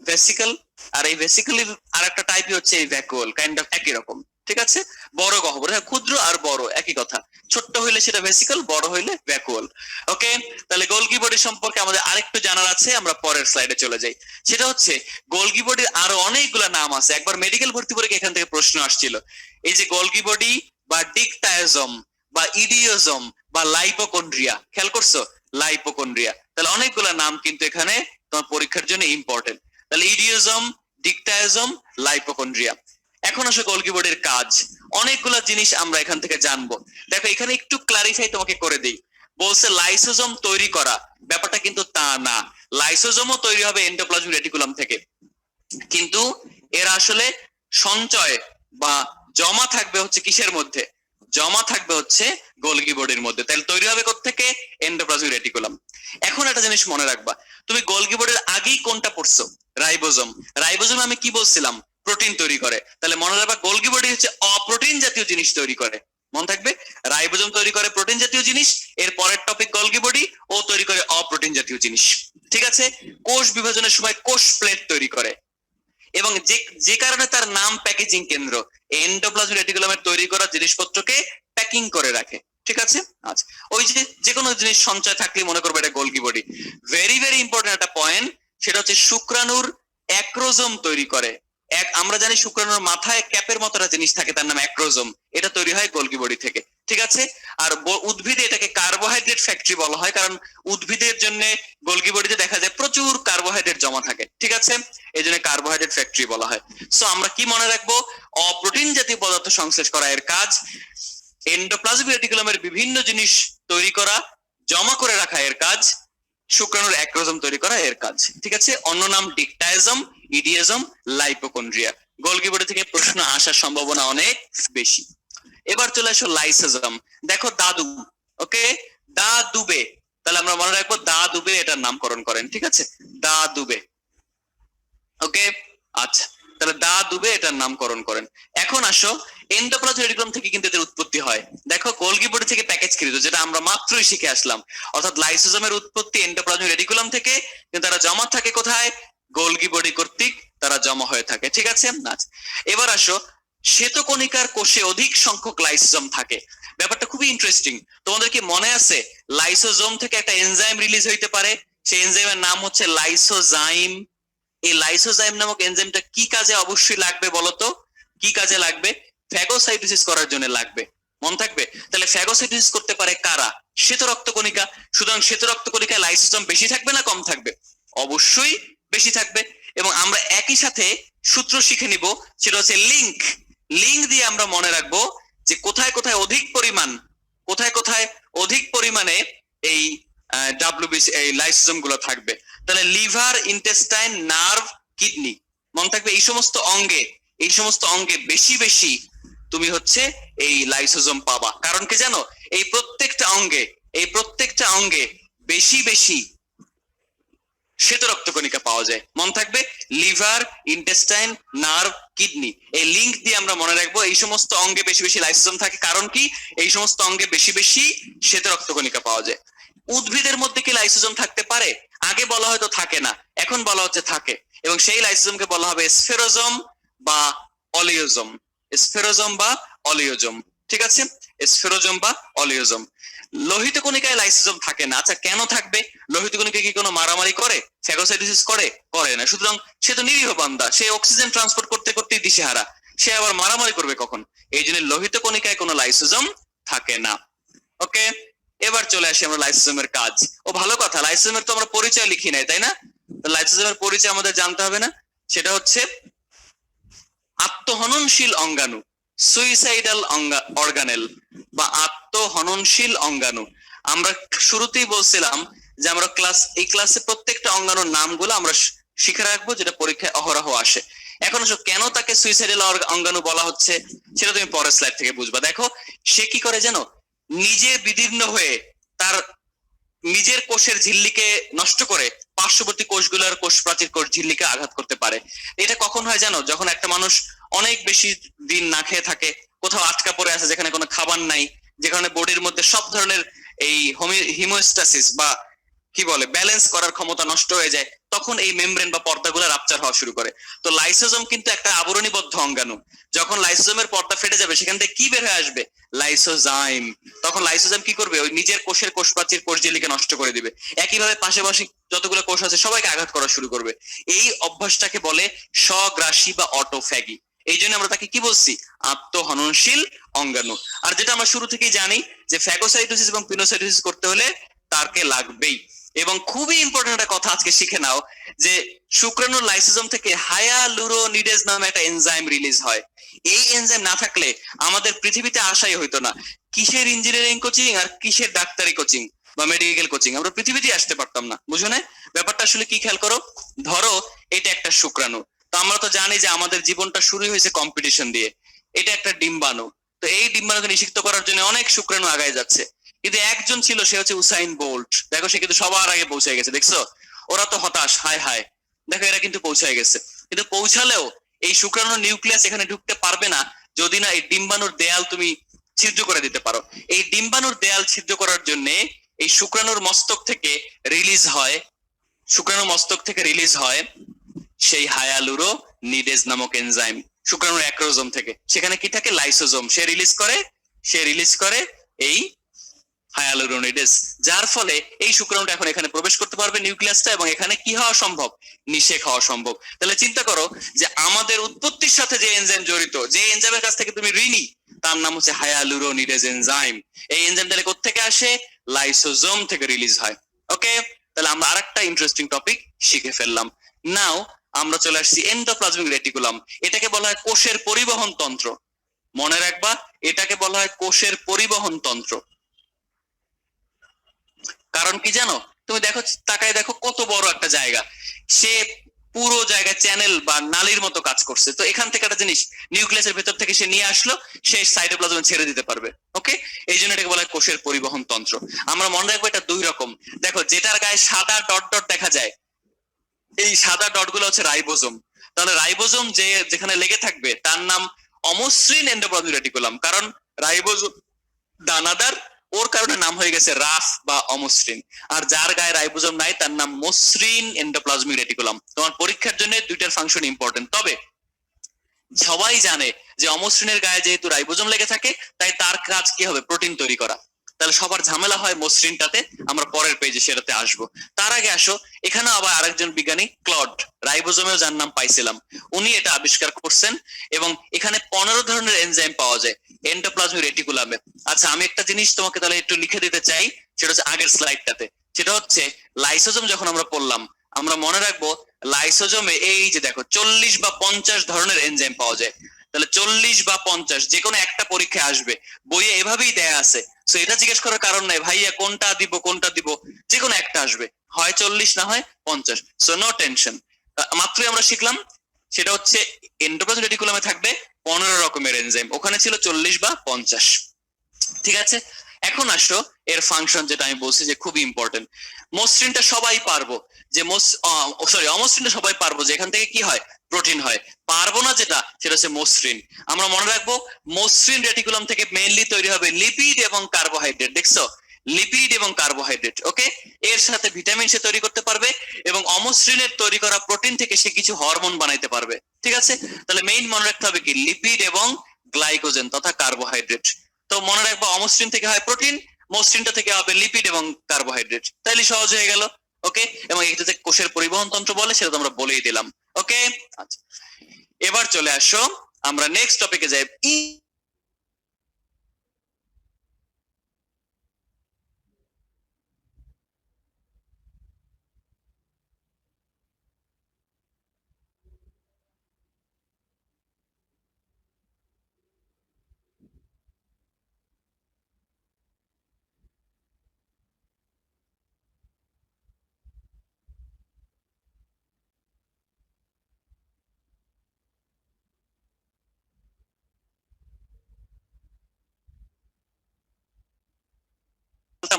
ভেসিকল, আর এই ভেসিকলের আর একটা টাইপই হচ্ছে এই ভ্যাকুয়াল, কাইন্ড অফ একই রকম। ঠিক আছে, বড় গহ্বর, হ্যাঁ ক্ষুদ্র আর বড় একই কথা, ছোট্ট হইলে সেটা ভেসিকল, বড় হইলে ভ্যাকুয়াল। ওকে, তাহলে গোলগি বডি সম্পর্কে আমাদের আরেকটু জানার আছে, আমরা পরের স্লাইডে চলে যাই। সেটা হচ্ছে গোলগি বডির আরো অনেকগুলো নাম আছে। একবার মেডিকেল ভর্তি পরীক্ষা এখান থেকে প্রশ্ন আসছিল, এই যে গোলগি বডি বা ডিকটায়োজম বা ইডিওজম বা লাইপোকন্ড্রিয়া, খেয়াল করছো? লাইপোকন্ড্রিয়া, তাহলে অনেকগুলো নাম কিন্তু এখানে তোমার পরীক্ষার জন্য ইম্পর্টেন্ট। তাহলে ইডিওজম, ডিকটায়োজম, লাইপোকন্ড্রিয়া। এখন আসো গোলগি বডির কাজ, অনেকগুলো জিনিস আমরা এখান থেকে জানবো। দেখো এখানে একটু ক্লারিফাই তোমাকে করে দিই, বলছে লাইসোজোম তৈরি করা, ব্যাপারটা কিন্তু তা না। লাইসোজোমও তৈরি হবে এন্ডোপ্লাজমিক রেটিকুলাম থেকে, কিন্তু এর আসলে সঞ্চয় বা জমা থাকবে হচ্ছে কিসের মধ্যে? জমা থাকবে হচ্ছে গোলগি বডির মধ্যে। তাহলে তৈরি হবে কোত্থেকে? Endoplasmic reticulum. এখন একটা জিনিস মনে রাখবা, তুমি গোলগি বডির আগেই কোনটা পড়ছো? রাইবোজোম। রাইবোজোম আমি কি বলছিলাম? প্রোটিন তৈরি করে। তাহলে মনে রাখবা গোলগি বডি হচ্ছে অপ্রোটিন জাতীয় জিনিস তৈরি করে। মনে থাকবে, রাইবোজোম তৈরি করে প্রোটিন জাতীয় জিনিস, এর পরের টপিক গোলগি বডি, ও তৈরি করে অপ্রোটিন জাতীয় জিনিস। ঠিক আছে, কোষ বিভাজনের সময় কোষ প্লেট তৈরি করে, এবং যে যে কারণে তার নাম প্যাকেজিং কেন্দ্র, এন্ডোপ্লাজমিক রেটিকুলামের তৈরি করা জিনিসপত্রকে প্যাকিং করে রাখে। ঠিক আছে, আচ্ছা ওই যে যে কোনো জিনিস সঞ্চয় থাকলে মনে করবে এটা Golgi body. Very very important একটা পয়েন্ট, সেটা হচ্ছে শুক্রাণুর অ্যাক্রোজোম তৈরি করে। আমরা জানি শুক্রাণুর মাথায় ক্যাপের মতো একটা জিনিস থাকে, তার নাম অ্যাক্রোজোম, এটা তৈরি হয় গোলগি বডি থেকে। ঠিক আছে, আর উদ্ভিদে এটাকে কার্বোহাইড্রেট ফ্যাক্টরি বলা হয়, কারণ উদ্ভিদের জন্য গোলগি বডিতে দেখা যায় প্রচুর কার্বোহাইড্রেট জমা থাকে। ঠিক আছে, এই জন্য কার্বোহাইড্রেট ফ্যাক্টরি বলা হয়। সো আমরা কি মনে রাখবো? অপ্রোটিন জাতীয় পদার্থ সংশ্লেষ করা এর কাজ, এন্ডোপ্লাজমিক রেটিকুলামের বিভিন্ন জিনিস তৈরি করা, জমা করে রাখা এর কাজ, শুক্রাণুর অ্যাক্রোজোম তৈরি করা এর কাজ। ঠিক আছে, অন্য নাম ডিকটায়োজম, ইডিওজম, লাইপোকন্ড্রিয়া। গোলগি বডি থেকে প্রশ্ন আসার সম্ভাবনা অনেক বেশি। এবার চলে আসো লাইসোজোম। দেখো দাদু, ওকে, দা দুবে, তাহলে আমরা মনে রাখবো দা দুবে এটার নামকরণ করেন। ঠিক আছে, দা দুবে। ওকে, আচ্ছা, তাহলে দা দুবে এটার নামকরণ করেন। এখন আসো এন্ডোপ্লাজমিক রেটিকুলাম থেকে কিন্তু এদের উৎপত্তি হয়। দেখো গোলগি বডি থেকে প্যাকেজকৃত, যেটা আমরা মাত্রই শিখে আসলাম, অর্থাৎ লাইসোজোমের উৎপত্তি এন্ডোপ্লাজমিক রেটিকুলাম থেকে, কিন্তু তারা জমা থাকে কোথায়? গোলগি বডি কর্তৃক তারা জমা হয়ে থাকে। ঠিক আছে, আচ্ছা এবার আসো শ্বেতকণিকার কোষে অধিক সংখ্যক লাইসোজোম থাকে। ব্যাপারটা খুবই ইন্টারেস্টিং। তোমাদের কি মনে আছে লাইসোজোম থেকে একটা এনজাইম রিলিজ হইতে পারে? সেই এনজাইমের নাম হচ্ছে লাইসোজাইম। এই লাইসোজাইম নামক এনজাইমটা কি কাজে অবশ্যই লাগবে বলতো? কি কাজে লাগবে? ফ্যাগোসাইটোসিস করার জন্য লাগবে। মন থাকবে? তাহলে ফ্যাগোসাইটোসিস করতে পারে কারা? শ্বেত রক্তকণিকা। সুতরাং শ্বেত রক্তকণিকায় লাইসোজোম বেশি থাকবে না কম থাকবে? অবশ্যই বেশি থাকবে। এবং আমরা একই সাথে সূত্র শিখে নিব, সেটা হচ্ছে লিংক। লিংক দিয়ে আমরা মনে রাখবো যে কোথায় কোথায় অধিক পরিমাণ, কোথায় কোথায় অধিক পরিমাণে এই ডাব্লিউবিসি এই লাইসোজোম গুলো থাকবে। তাহলে লিভার, ইন্টেস্টাইন, নার্ভ, কিডনি, মনে থাকবে এই সমস্ত অঙ্গে, এই সমস্ত অঙ্গে বেশি বেশি তুমি হচ্ছে এই লাইসোজোম পাবা। কারণ কি জানো? এই প্রত্যেকটা অঙ্গে, এই প্রত্যেকটা অঙ্গে বেশি বেশি শ্বেত রক্তকণিকা পাওয়া যায়। মন থাকবে, লিভার, ইন্টেস্টাইন, নার্ভ, কিডনি, এই লিংক দিয়ে আমরা মনে রাখবো এই সমস্ত অঙ্গে বেশি বেশি লাইসোজোম থাকে। কারণ কি? এই সমস্ত অঙ্গে বেশি বেশি শ্বেত রক্তকণিকা পাওয়া যায়। উদ্ভিদের মধ্যে কি লাইসোজোম থাকতে পারে? আগে বলা হয়তো থাকে না, এখন বলা হচ্ছে থাকে, এবং সেই লাইসোজোমকে বলা হবে স্ফেরোজোম বা অলিওজোম। স্ফেরোজোম বা অলিওজোম। ঠিক আছে, স্ফেরোজোম বা অলিওজোম। লোহিত কণিকায় লাইসোজোম থাকে না। আচ্ছা কেন থাকবে? লোহিত কণিকা কি কোনো মারামারি করে? ফ্যাগোসাইটোসিস করে? করে না। সুতরাং সে তো নিরীহ বান্দা, সে অক্সিজেন ট্রান্সপোর্ট করতে করতেই দিশেহারা, সে আবার মারামারি করবে কখন? এই জন্য লোহিত কণিকায় কোনো লাইসোজোম থাকে না। ওকে, এবার চলে আসি আমরা লাইসোজোমের কাজ। ও ভালো কথা, লাইসোজোমের তো আমরা পরিচয় লিখি নাই, তাই না? লাইসোজোমের পরিচয় আমাদের জানতে হবে না? সেটা হচ্ছে আত্মহননশীল অঙ্গাণু, সুইসাইডাল অর্গানেল বা আত্মহননশীল অঙ্গাণু। আমরা শুরুতেই বলছিলাম যে আমরা এই ক্লাসে প্রত্যেকটা অঙ্গাণুর নামগুলো আমরা শিখে রাখবো, যেটা পরীক্ষায় অহরহ আসে। এখন কেন তাকে সুইসাইডাল অঙ্গাণু বলা হচ্ছে সেটা তুমি পরের স্লাইড থেকে বুঝবা। দেখো সে কি করে জানো? নিজে বিদীর্ণ হয়ে তার নিজের কোষের ঝিল্লিকে নষ্ট করে পার্শ্ববর্তী কোষগুলোর কোষ প্রাচীর, কোষ ঝিল্লিকে আঘাত করতে পারে। এটা কখন হয় জানো? যখন একটা মানুষ অনেক বেশি দিন না খেয়ে থাকে, কোথাও আটকা পড়ে আছে যেখানে কোনো খাবার নাই, যেখানে বডির মধ্যে সব ধরনের এই হিমোস্টাসিস বা কি বলে ব্যালেন্স করার ক্ষমতা নষ্ট হয়ে যায়, তখন এই মেমব্রেন বা পর্দাগুলো রাপচার হওয়া শুরু করে। তো লাইসোজোম কিন্তু একটা আবরণীবদ্ধ অঙ্গাণু। যখন লাইসোজোমের পর্দা ফেটে যাবে সেখান থেকে কি বের হয়ে আসবে? লাইসোজাইম। তখন লাইসোজোম কি করবে? ওই নিজের কোষের কোষপ্রাচীর কোষঝিল্লিকে নষ্ট করে দিবে। একইভাবে পাশাপাশি যতগুলো কোষ আছে সবাইকে আঘাত করা শুরু করবে। এই অভ্যাসটাকে বলে স্বগ্রাসী বা অটোফ্যাগি। এই জন্য আমরা তাকে কি বলছি? আত্মহননশীল অঙ্গাণু। আর যেটা আমরা শুরু থেকেই জানি যে ফ্যাগোসাইটোসিস এবং পিনোসাইটোসিস করতে হলে তারকে লাগবেই। এবং খুবই ইম্পর্টেন্ট একটা কথা আজকে শিখে নাও যে শুক্রাণুর লাইসোজোম থেকে হায়ালুরোনিডেজ নামে একটা এনজাইম রিলিজ হয়। এই এনজাইম না থাকলে আমাদের পৃথিবীতে আসাই হইতো না। কিসের ইঞ্জিনিয়ারিং কোচিং আর কিসের ডাক্তারি কোচিং বা মেডিকেল কোচিং, আমরা পৃথিবীতে আসতে পারতাম না। বুঝো না ব্যাপারটা? আসলে কি খেয়াল করো, ধরো এটা একটা শুক্রাণু। তো আমরা তো জানি যে আমাদের জীবনটা শুরু হয়েছে কম্পিটিশন দিয়ে। এটা একটা ডিম্বাণু। তো এই ডিম্বাণুকে নিষিক্ত করার জন্য অনেক শুক্রাণু আগায় যাচ্ছে, কিন্তু একজন ছিল, সে হচ্ছে উসাইন বোল্ট। দেখো সে কিন্তু সবার আগে পৌঁছে গেছে, দেখছো? ওরা তো হতাশ, হায় হায়, দেখো এরা কিন্তু পৌঁছে গেছে। কিন্তু পৌঁছালেও এই শুক্রাণুর নিউক্লিয়াস এখানে ঢুকতে পারবে না যদি না এই ডিম্বাণুর দেয়াল তুমি ছিদ্র করে দিতে পারো। এই ডিম্বাণুর দেয়াল ছিদ্র করার জন্য এই শুক্রাণুর মস্তক থেকে রিলিজ হয়, শুক্রাণুর মস্তক থেকে রিলিজ হয় সেই হায়ালুরোনিডেজ নামক এনজাইম। শুক্রাণুর অ্যাক্রোজোম থেকে সেখানে কি থাকে? লাইসোজোম। সে রিলিজ করে এই হায়ালুরোনিডেজ, যার ফলে এই শুক্রাণুটা এখন এখানে প্রবেশ করতে পারবে নিউক্লিয়াসটা, এবং এখানে কি হওয়া সম্ভব? নিষেক হওয়া সম্ভব। তাহলে চিন্তা করো যে আমাদের উৎপত্তির সাথে যে এনজাইম জড়িত, যে এনজাইমের কাছ থেকে তুমি ঋণী, তার নাম হচ্ছে হায়ালুরোনিডেজ এনজাইম। এই এনজাইম তাহলে কোত্থেকে আসে? লাইসোজোম থেকে রিলিজ হয়। ওকে, তাহলে আমরা আরেকটা ইন্টারেস্টিং টপিক শিখে ফেললাম। নাও আমরা চলে আসছি এন্ডোপ্লাজমিক রেটিকুলাম। এটাকে বলা হয় কোষের পরিবহন তন্ত্র। মনে রাখবা, এটাকে বলা হয় কোষের পরিবহন তন্ত্র। কারণ কি জানো? তুমি দেখো, তাকায় দেখো কত বড় একটা জায়গা, সে পুরো জায়গায় চ্যানেল বা নালীর মতো কাজ করছে। তো এখান থেকে একটা জিনিস নিউক্লিয়াসের ভেতর থেকে সে নিয়ে আসলো, সে সাইটোপ্লাজমে ছেড়ে দিতে পারবে। ওকে, এই জন্য এটাকে বলা হয় কোষের পরিবহন তন্ত্র। আমরা মনে রাখবো এটা দুই রকম। দেখো, যেটার গায়ে সাদা ডট ডট দেখা যায়, এই সাদা ডট গুলো হচ্ছে রাইবোজোম। তাহলে রাইবোজোম যে যেখানে লেগে থাকবে তার নাম অমসৃণ এন্ডোপ্লাজমিক রেটিকুলাম। কারণ রাইবোজোম দানাদার, ওর কারণে নাম হয়ে গেছে রাফ বা অমসৃণ। আর যার গায়ে রাইবোজোম নাই তার নাম মসৃণ এন্ডোপ্লাজমিক রেটিকুলাম। তোমার পরীক্ষার জন্য দুইটার ফাংশন ইম্পর্টেন্ট। তবে সবাই জানে যে অমসৃণের গায়ে যেহেতু রাইবোজোম লেগে থাকে, তাই তার কাজ কি হবে? প্রোটিন তৈরি করা। তাহলে সবার ঝামেলা হয় মসৃণটাতে, আমরা পরের পেজে সেটাতে আসবো। তার আগে আসো, এখানে আবার আরেকজন বিজ্ঞানী ক্লড, রাইবোজোমেও যার নাম পাইছিলাম, উনি এটা আবিষ্কার করছেন। এবং এখানে 15 ধরনের এনজাইম পাওয়া যায় এন্ডোপ্লাজমিক রেটিকুলামে। আচ্ছা, আমি একটা জিনিস তোমাকে তাহলে একটু লিখে দিতে চাই, সেটা হচ্ছে আগের স্লাইডটাতে। সেটা হচ্ছে লাইসোজোম যখন আমরা পড়লাম, আমরা মনে রাখবো লাইসোজোমে এই যে দেখো 40 বা 50 ধরনের এনজাইম পাওয়া যায়। তাহলে 40 বা 50 যে কোনো একটা পরীক্ষায় আসবে, বইয়ে এভাবেই দেয়া আছে। সো এটা জিজ্ঞেস করার কারণ নাই ভাইয়া কোনটা দিব, যে কোনো একটা আসবে, হয় 40 না হয় 50। So no tension. মাত্রই আমরা শিখলাম সেটা হচ্ছে এন্ডোপ্লাজমিক রেটিকুলামে থাকবে 15 রকমের এনজাইম, ওখানে ছিল 40 বা 50। ঠিক আছে, এখন আসো এর ফাংশন, যেটা আমি বলছি যে খুবই ইম্পর্টেন্ট। মসৃণটা সবাই পারবো যে অমসৃণটা সবাই পারবো যে এখান থেকে কি হয়? প্রোটিন হয়। পারবো না যেটা, সেটা হচ্ছে মসৃণ। আমরা মনে রাখবো মসৃণ রেটিকুলাম থেকে মেইনলি তৈরি হবে লিপিড এবং কার্বোহাইড্রেট। দেখছো, লিপিড এবং কার্বোহাইড্রেট। ওকে, এর সাথে ভিটামিন সে তৈরি করতে পারবে, এবং অমসৃণের তৈরি করা প্রোটিন থেকে সে কিছু হরমোন বানাইতে পারবে। ঠিক আছে, তাহলে মেইন মনে রাখতে হবে কি? লিপিড এবং গ্লাইকোজেন তথা কার্বোহাইড্রেট। তো মনে রাখবো অমসৃণ থেকে হয় প্রোটিন, মসৃণটা থেকে হবে লিপিড এবং কার্বোহাইড্রেট। তাইলে সহজ হয়ে গেল। ওকে, এবং এটাতে কোষের পরিবহন তন্ত্র বলে, সেটা তো আমরা বলেই দিলাম। ওকে, আচ্ছা, এবার চলে আসো আমরা নেক্সট টপিকে যাই।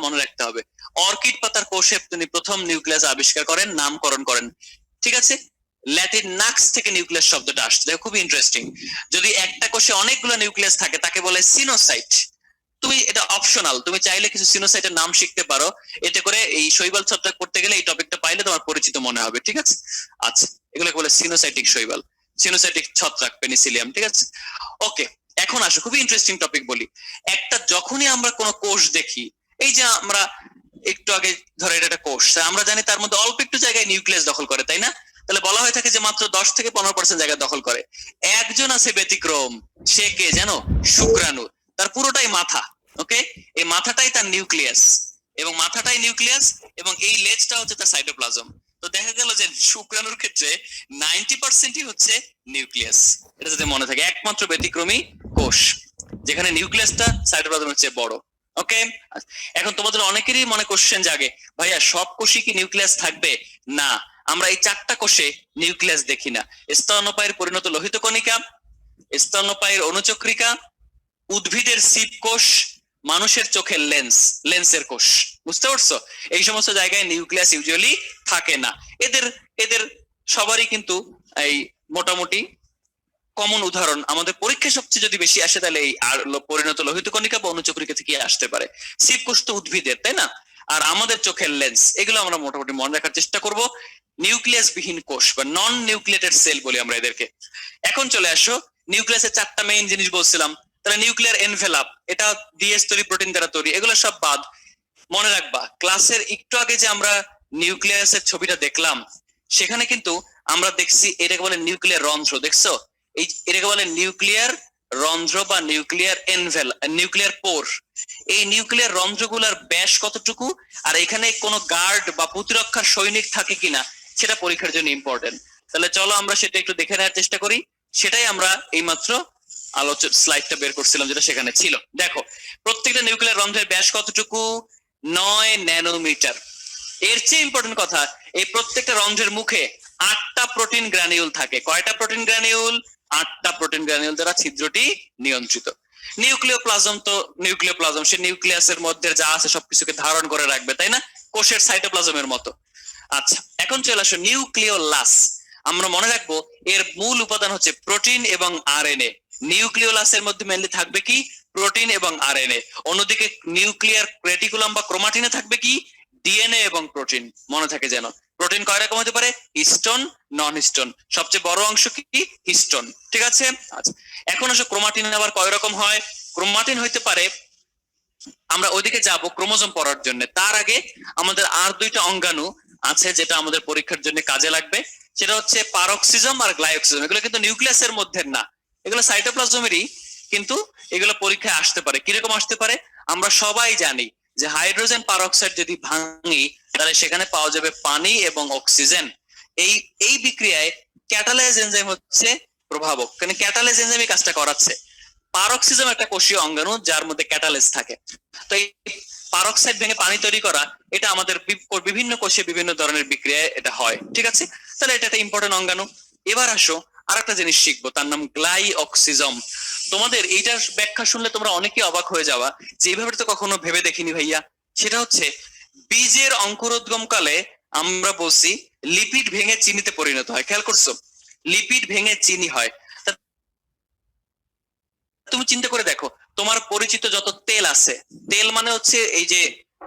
মনে রাখতে হবে, অর্কিড পাতার কোষে তিনি প্রথম নিউক্লিয়াস আবিষ্কার করেন, নামকরণ করেন। ঠিক আছে, ল্যাটিন নাক্স থেকে নিউক্লিয়াস শব্দটা আসছে। খুবই ইন্টারেস্টিং। যদি একটা কোষে অনেকগুলো নিউক্লিয়াস থাকে তাকে বলে সিনোসাইট। তুমি এটা অপশনাল, তুমি চাইলে কিছু সিনোসাইটের নাম শিখতে পারো, এতে করে এই শৈবাল ছত্রাক পড়তে গেলে এই টপিকটা পাইলে তোমার পরিচিত মনে হবে, ঠিক আছে? আচ্ছা, এগুলোকে বলে সিনোসাইটিক শৈবাল, সিনোসাইটিক ছত্রাক পেনিসিলিয়াম, ঠিক আছে? ওকে, এখন আসো খুবই ইন্টারেস্টিং টপিক বলি। একটা যখনই আমরা কোনো কোষ দেখি, এই যে আমরা একটু আগে ধরো এটা একটা কোষ, আমরা জানি তার মধ্যে অল্প একটু জায়গায় নিউক্লিয়াস দখল করে, তাই না? তাহলে বলা হয়ে থাকে যে মাত্র 10 থেকে 15% জায়গা দখল করে। একজন আছে ব্যতিক্রম, সে কে জানো? শুক্রাণু। তার পুরোটাই মাথা, ওকে? এই মাথাটাই তার নিউক্লিয়াস, এবং মাথাটাই নিউক্লিয়াস, এবং এই লেজটা হচ্ছে তার সাইটোপ্লাজম। তো দেখা গেল যে শুক্রাণুর ক্ষেত্রে 90%ই হচ্ছে নিউক্লিয়াস। এটা যাতে মনে থাকে, একমাত্র ব্যতিক্রমী কোষ যেখানে নিউক্লিয়াসটা সাইটোপ্লাজমের চেয়ে বড়। ওকে, এখন তোমাদের অনেকেরই মনে কোশ্চেন জাগে, ভাইয়া সব কোষই কি নিউক্লিয়াস থাকবে? না, আমরা এই 4টা কোষে নিউক্লিয়াস দেখি না। স্তন্যপায়ীর পরিণত লোহিত কণিকা, স্তন্যপায়ীর অনুচক্রিকা, উদ্ভিদের সিপ কোষ, মানুষের চোখের লেন্স, লেন্সের কোষ। বুঝতে পারছো? এই সমস্ত জায়গায় নিউক্লিয়াস ইউজুয়ালি থাকে না। এদের এদের সবারই কিন্তু এই মোটামুটি কমন উদাহরণ আমাদের পরীক্ষায় সবচেয়ে যদি বেশি আসে তাহলে এই আর পরিণত লোহিত কণিকা বা অনুচক্রিকা থেকে আসতে পারে। সিপ কোষ তো উদ্ভিদের, তাই না? আর আমাদের চোখের লেন্স, এগুলো আমরা মোটামুটি মনে রাখার চেষ্টা করব। নিউক্লিয়াস বিহীন কোষ বা নন নিউক্লিয়েটেড সেল বলি আমরা এদেরকে। এখন চলে আসো, নিউক্লিয়াসের 4টা মেইন জিনিস বলছিলাম, তাহলে নিউক্লিয়ার এনভেলাপ, এটা ডিএস তৈরি, প্রোটিন দ্বারা তৈরি, এগুলো সব বাদ। মনে রাখবা ক্লাসের একটু আগে যে আমরা নিউক্লিয়াসের ছবিটা দেখলাম, সেখানে কিন্তু আমরা দেখছি এটাকে বলে নিউক্লিয়ার রন্ধ্র, দেখছো? এই এটাকে বলে নিউক্লিয়ার রন্ধ্র বা নিউক্লিয়ার এনভেলাপ, নিউক্লিয়ার পোর। এই নিউক্লিয়ার রন্ধ্রগুলোর ব্যাস কতটুকু, আর এখানে কোনো গার্ড বা প্রতিরক্ষার সৈনিক থাকে কিনা, সেটা পরীক্ষার জন্য ইম্পর্টেন্ট। তাহলে চলো আমরা সেটা একটু দেখে নেওয়ার চেষ্টা করি। সেটাই আমরা এইমাত্র আলোচনা স্লাইডটা বের করছিলাম, যেটা সেখানে ছিল। দেখো, প্রত্যেকটা নিউক্লিয়ার রন্ধ্রের ব্যাস কতটুকু? 9 ন্যানোমিটার। এর চেয়ে ইম্পর্টেন্ট কথা, এই প্রত্যেকটা রন্ধ্রের মুখে 8টা প্রোটিন গ্রানিউল থাকে। কয়টা প্রোটিন গ্রানিউল? 8টা প্রোটিন গ্রানিউল দ্বারা ছিদ্রটি নিয়ন্ত্রিত। নিউক্লিওপ্লাজম তো নিউক্লিওপ্লাজম, সে নিউক্লিয়াসের মধ্যে যা আছে সবকিছুকে ধারণ করে রাখবে, তাই না? কোষের সাইটোপ্লাজমের মতো। আচ্ছা, এখন চলে আসো নিউক্লিওলাস। আমরা মনে রাখবো এর মূল উপাদান হচ্ছে প্রোটিন এবং আরএনএ। নিউক্লিওলাসের মধ্যে মেনলি থাকবে কি? প্রোটিন এবং আরএনএ। অন্যদিকে নিউক্লিয়ার রেটিকুলাম বা ক্রোমাটিনে থাকবে কি? ডিএনএ এবং প্রোটিন। মনে থাকে যেন। প্রোটিন কয় রকম হতে পারে? হিস্টোন, নন হিস্টোন। সবচেয়ে বড় অংশ কি? হিস্টোন, ঠিক আছে? আচ্ছা, এখন আসো ক্রোমাটিন আবার কয় রকম হয়? ক্রোমাটিন হইতে পারে, আমরা ওইদিকে যাব ক্রোমোজোম পড়ার জন্য। তার আগে আমাদের আর 2টা অঙ্গাণু আছে যেটা আমাদের পরীক্ষার জন্য কাজে লাগবে। সেটা হচ্ছে পারক্সিজম আর গ্লাইকোসিজম। এগুলো কিন্তু নিউক্লিয়াসের মধ্যে না, এগুলো সাইটোপ্লাজমেরই, কিন্তু এগুলো পরীক্ষায় আসতে পারে। কিরকম আসতে পারে? আমরা সবাই জানি যে হাইড্রোজেন পারক্সাইড যদি ভাঙি তাহলে সেখানে পাওয়া যাবে পানি এবং অক্সিজেন। এই এই বিক্রিয়ায় ক্যাটালাইজ এনজাইম হচ্ছে প্রভাবক, কারণ ক্যাটালাইজ এনজাইমই কাজটা করাচ্ছে। পারক্সিজম একটা কোষীয় অঙ্গাণু যার মধ্যে ক্যাটালাইজ থাকে। তো এই পারক্সাইড ভেঙে পানি তৈরি করা, এটা আমাদের বিভিন্ন কোষে বিভিন্ন ধরনের বিক্রিয়ায় এটা হয়, ঠিক আছে? তাহলে এটা একটা ইম্পর্টেন্ট অঙ্গাণু। এবার আসো আর একটা জিনিস শিখবো, তার নাম গ্লাইঅক্সিজম। তোমাদের এইটার ব্যাখ্যা শুনলে তোমরা অনেকে অবাক হয়ে যাওয়া, যে এইভাবে তো কখনো ভেবে দেখিনি ভাইয়া। সেটা হচ্ছে বীজের অঙ্কুরোদ্গমকালে আমরা বলছি লিপিড ভেঙে চিনিতে পরিণত হয়। খেয়াল করছো? লিপিড ভেঙে চিনি হয়। তুমি চিন্তা করে দেখো, তোমার পরিচিত যত তেল আছে, তেল মানে হচ্ছে এই যে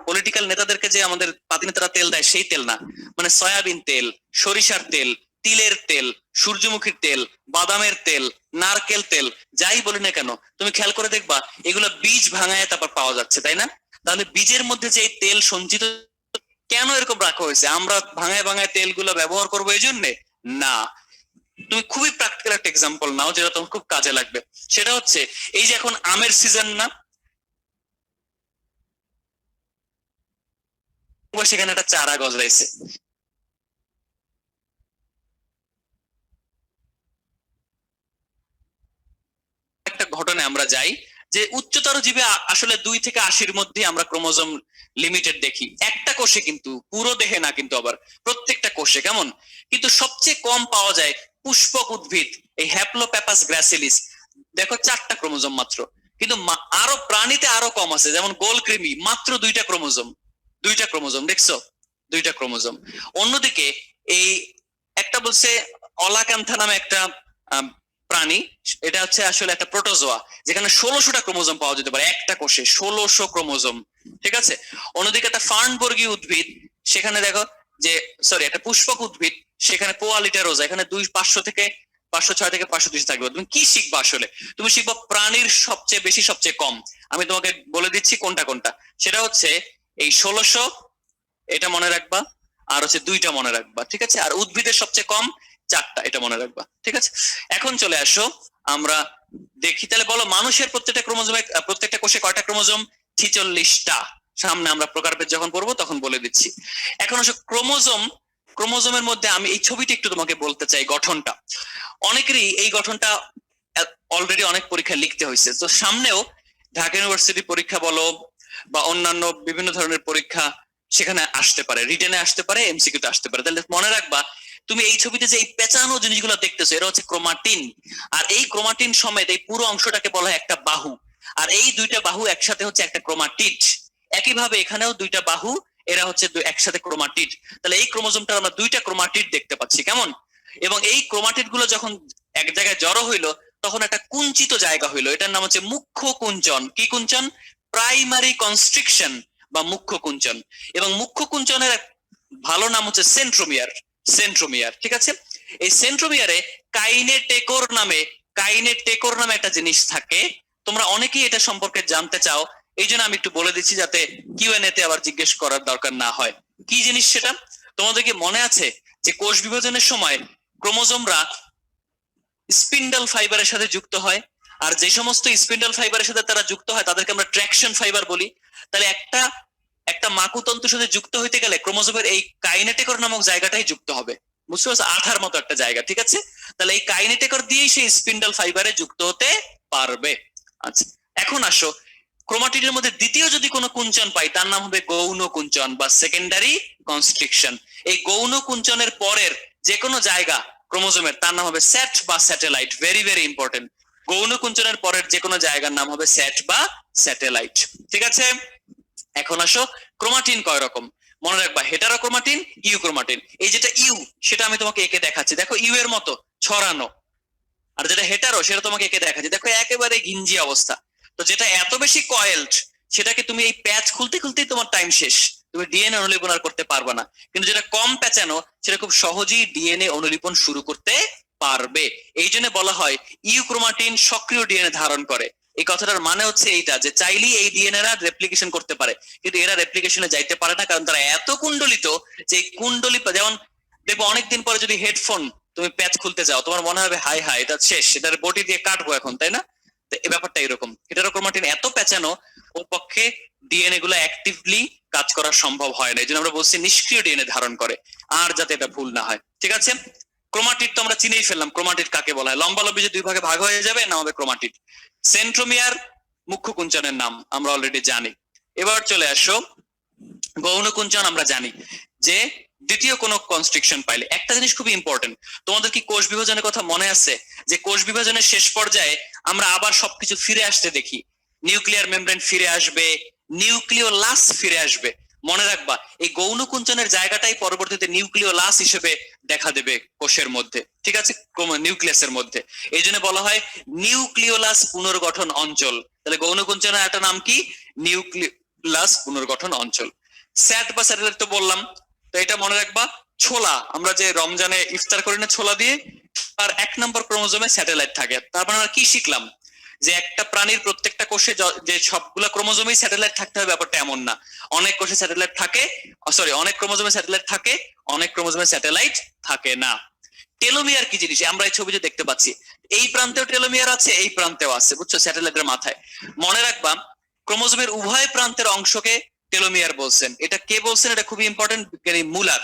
পলিটিক্যাল নেতাদেরকে যে আমাদের পাতিনেতারা তেল দেয় সেই তেল না, মানে সয়াবিন তেল, সরিষার তেল, তিলের তেল, সূর্যমুখীর তেল, বাদামের তেল, নারকেল তেল, যাই বলি না কেন, তুমি খেয়াল করে দেখবা এগুলো বীজ ভাঙায় তারপর পাওয়া যাচ্ছে, তাই না? তাহলে বীজের মধ্যে যে তেল সঞ্চিত, কেন এরকম রাখা হয়েছে? আমরা ভাঙায় ভাঙায় তেলগুলো ব্যবহার করবো এই জন্যে? না। তুমি খুবই প্র্যাকটিক্যাল একটা এক্সাম্পল নাও যেটা তোমার খুব কাজে লাগবে। সেটা হচ্ছে এই যে এখন আমের সিজন না, সেখানে একটা চারা গজাইছে। একটা ঘটনায় আমরা যাই যে উচ্চতর জীবে আসলে 2 থেকে 80-র মধ্যে আমরা ক্রোমোজোম লিমিটেড দেখি, একটা কোষে, কিন্তু পুরো দেহে না, কিন্তু আবার প্রত্যেকটা কোষে। কেমন? কিন্তু সবচেয়ে কম পাওয়া যায় পুষ্পক উদ্ভিদ, এই হ্যাপ্লোপ্যাপাস গ্রাসিলিস, দেখো 4টা ক্রোমোজোম মাত্র। কিন্তু আরো প্রাণীতে আরো কম আছে, যেমন গোলকৃমি, মাত্র 2টা ক্রোমোজোম। 2টা ক্রোমোজোম, দেখছো? 2টা ক্রোমোজোম। অন্যদিকে এই একটা বলছে অলাক্যান্থা নামে একটা প্রাণী, এটা হচ্ছে আসলে একটা প্রোটোজোয়া, যেখানে 1600টা ক্রোমোজোম পাওয়া যেতে পারে একটা কোষে, 1600 ক্রোমোজোম। ঠিক আছে। অন্যদিকে একটা ফার্নবর্গীয় উদ্ভিদ, সেখানে দেখো যে, সরি, একটা পুষ্পক উদ্ভিদ, সেখানে পোয়ালিটা রোজা, এখানে 500 থেকে 506 থেকে 502 থাকবে। তুমি কি শিখবা আসলে? তুমি শিখবা প্রাণীর সবচেয়ে বেশি সবচেয়ে কম। আমি তোমাকে বলে দিচ্ছি কোনটা কোনটা। সেটা হচ্ছে এই 1600, এটা মনে রাখবা, আর হচ্ছে 2টা মনে রাখবা। ঠিক আছে। আর উদ্ভিদের সবচেয়ে কম 4টা, এটা মনে রাখবা। ঠিক আছে। এখন চলে আসো আমরা দেখি, তাহলে বলো মানুষের প্রত্যেকটা ক্রোমোজোমে, প্রত্যেকটা কোষে কয়টা ক্রোমোজোম? 46টা। সামনে আমরা প্রকারভেদ যখন পড়বো তখন বলে দিচ্ছি। এখন আসো ক্রোমোজোমের মধ্যে আমি এই ছবিটা একটু তোমাকে বলতে চাই, গঠনটা। অনেকেরই এই গঠনটা অলরেডি অনেক পরীক্ষায় লিখতে হয়েছে, তো সামনেও ঢাকা ইউনিভার্সিটি পরীক্ষা বলো বা অন্যান্য বিভিন্ন ধরনের পরীক্ষা সেখানে আসতে পারে, রিটেনে আসতে পারে, এমসিকিউতে আসতে পারে। তাহলে মনে রাখবা, তুমি এই ছবিতে যে এই পেঁচানো জিনিসগুলো দেখতেছো, এটা হচ্ছে ক্রোমাটিন। আর এই ক্রোমাটিন সমেত এই পুরো অংশটাকে বলা হয় একটা বাহু। আর এই 2টা বাহু একসাথে হচ্ছে একটা ক্রোমাটিড। একইভাবে এখানেও 2টা বাহু, এরা হচ্ছে একসাথে ক্রোমাটিড। তাহলে এই ক্রোমোজোমটা আমরা 2টা ক্রোমাটিড দেখতে পাচ্ছি, কেমন? এবং এই ক্রোমাটিড গুলো যখন এক জায়গায় জড়ো হইলো, তখন একটা কুঞ্চিত জায়গা হইলো, এটার নাম হচ্ছে মুখ্য কুঞ্চন। কি কুঞ্চন? প্রাইমারি কনস্ট্রিকশন বা মুখ্য কুঞ্চন। এবং মুখ্য কুঞ্চনের ভালো নাম হচ্ছে সেন্ট্রোমিয়ার। সেন্ট্রোমিয়ার। ঠিক আছে। এই সেন্ট্রোমিয়ারে কাইনেটেকোর নামে একটা জিনিস থাকে। তোমরা অনেকেই এটা সম্পর্কে জানতে চাও, এই জন্য আমি একটু বলে দিচ্ছি যাতে কিউএনএ তে আবার জিজ্ঞেস করার দরকার না হয়। কি জিনিস সেটা? তোমাদের কি মনে আছে যে কোষ বিভাজনের সময় ক্রোমোজোমরা স্পিন্ডল ফাইবারের সাথে যুক্ত হয়, আর যে সমস্ত স্পিন্ডল ফাইবারের সাথে তারা যুক্ত হয় তাদেরকে আমরা ট্র্যাকশন ফাইবার বলি। তাহলে একটা মাকুতন্তুর সাথে যুক্ত হইতে গেলে ক্রোমোজোমের এই কাইনেটেকর নামক জায়গাটাই যুক্ত হবে। বুঝতে পারছো? আঠার মতো একটা জায়গা। ঠিক আছে। তাহলে এই কাইনেটেকর দিয়েই সেই স্পিন্ডল ফাইবারে যুক্ত হতে পারবে। আচ্ছা, এখন আসো ক্রোমাটিডের মধ্যে দ্বিতীয় যদি কোনো কুঞ্চন পাই, তার নাম হবে গৌণ কুঞ্চন বা সেকেন্ডারি কনস্ট্রিকশন। এই গৌণ কুঞ্চনের পরের যে কোনো জায়গা ক্রোমোজোমের, তার নাম হবে স্যাট বা স্যাটেলাইট। Very very important. গৌণ কুঞ্চনের পরের যে কোনো জায়গার নাম হবে স্যাট বা স্যাটেলাইট। ঠিক আছে। এখন আসো ক্রোমাটিন কয় রকম মনে রাখবা। Heterochromatin, euchromatin. এই যেটা ইউ, সেটা আমি তোমাকে এঁকে দেখাচ্ছি, দেখো ইউ এর মতো ছড়ানো। আর যেটা হেটারো, সেটা তোমাকে এঁকে দেখাচ্ছি, দেখো একেবারে ঘিঞ্জি অবস্থা। তো যেটা এত বেশি কয়েলড, সেটাকে তুমি এই প্যাচ খুলতে খুলতেই তোমার টাইম শেষ, তুমি ডিএনএ অনুলিপন আর করতে পারবে না। কিন্তু যেটা কম প্যাচানো, সেটা খুব সহজেই ডিএনএ অনুলিপন শুরু করতে পারবে। এই জন্য বলা হয় ইউক্রোমাটিন সক্রিয় ডিএনএ ধারণ করে। এই কথাটার মানে হচ্ছে এইটা, যে চাইলেই এই ডিএনএ রা রেপ্লিকেশন করতে পারে, কিন্তু এরা রেপ্লিকেশনে যাইতে পারে না, কারণ তারা এত কুণ্ডলিত যে কুণ্ডলি, যেমন দেখবো অনেকদিন পরে যদি হেডফোন তুমি প্যাচ খুলতে যাও, তোমার মনে হবে হাই হাই এটা শেষ, এটার বডি দিয়ে কাটবো এখন, তাই না? তো এই ব্যাপারটা এরকম। হেটারোক্রোমাটিন এত প্যাচানো, ওর পক্ষে ডিএনএ গুলো অ্যাক্টিভলি কাজ করা সম্ভব হয় না। এই জন্য আমরা বলছি নিষ্ক্রিয় ডিএনএ ধারণ করে। আর যাতে এটা ভুল না হয়। ঠিক আছে। ক্রোমাটিড তো আমরা চিনেই ফেললাম, ক্রোমাটিড কাকে বলা হয়। লম্বালম্বি যে 2 ভাগে ভাগ হয়ে যাবে, নাম হবে ক্রোমাটিড। সেন্ট্রোমিয়ার মুখ্য কুঞ্চনের নাম আমরা অলরেডি জানি। এবার চলে আসো গৌণ কুঞ্চন। আমরা জানি যে দ্বিতীয় কোনো কনস্ট্রিকশন পাইলে একটা জিনিস খুবই ইম্পর্টেন্ট। তোমাদের কি কোষ বিভাজনের কথা মনে আছে? যে কোষ বিভাজনের শেষ পর্যায়ে আমরা আবার সবকিছু ফিরে আসতে দেখি। নিউক্লিয়ার মেমব্রেন ফিরে আসবে, নিউক্লিওলাস ফিরে আসবে। মনে রাখবা, এই গৌণ কুঞ্চনের জায়গাটাই পরবর্তীতে নিউক্লিওলাস হিসেবে দেখা দেবে কোষের মধ্যে। ঠিক আছে। নিউক্লিয়াসের মধ্যে। এই জন্য বলা হয় নিউক্লিওলাস পুনর্গঠন অঞ্চল। তাহলে গৌণ কুঞ্চনের একটা নাম কি? নিউক্লিওলাস পুনর্গঠন অঞ্চল। স্যাট বা স্যাটেলাইট তো বললাম। তো এটা মনে রাখবা, ছোলা, আমরা যে রমজানে ইফতার করি না ছোলা দিয়ে, তার 1 নম্বর ক্রোমোজোমে স্যাটেলাইট থাকে। তারপর আমরা কি শিখলাম? যে একটা প্রাণীর প্রত্যেকটা কোষে যে সবগুলা ক্রোমোজোমেই স্যাটেলাইট থাকতে হবে, ব্যাপারটা এমন না। অনেক কোষে স্যাটেলাইট থাকে, সরি, অনেক ক্রোমোজোমে স্যাটেলাইট থাকে, অনেক ক্রোমোজোমে স্যাটেলাইট থাকে না। টেলোমিয়ার কি জিনিস আমরা এই ছবিতে দেখতে পাচ্ছি। এই প্রান্তেও টেলোমিয়ার আছে, এই প্রান্তেও আছে, বুঝছো, স্যাটেলাইটের মাথায়। মনে রাখবা, ক্রোমোজোমের উভয় প্রান্তের অংশকে টেলোমিয়ার বলছেন। এটা কে বলছেন? এটা খুবই ইম্পর্টেন্ট, বিজ্ঞানী মুলার।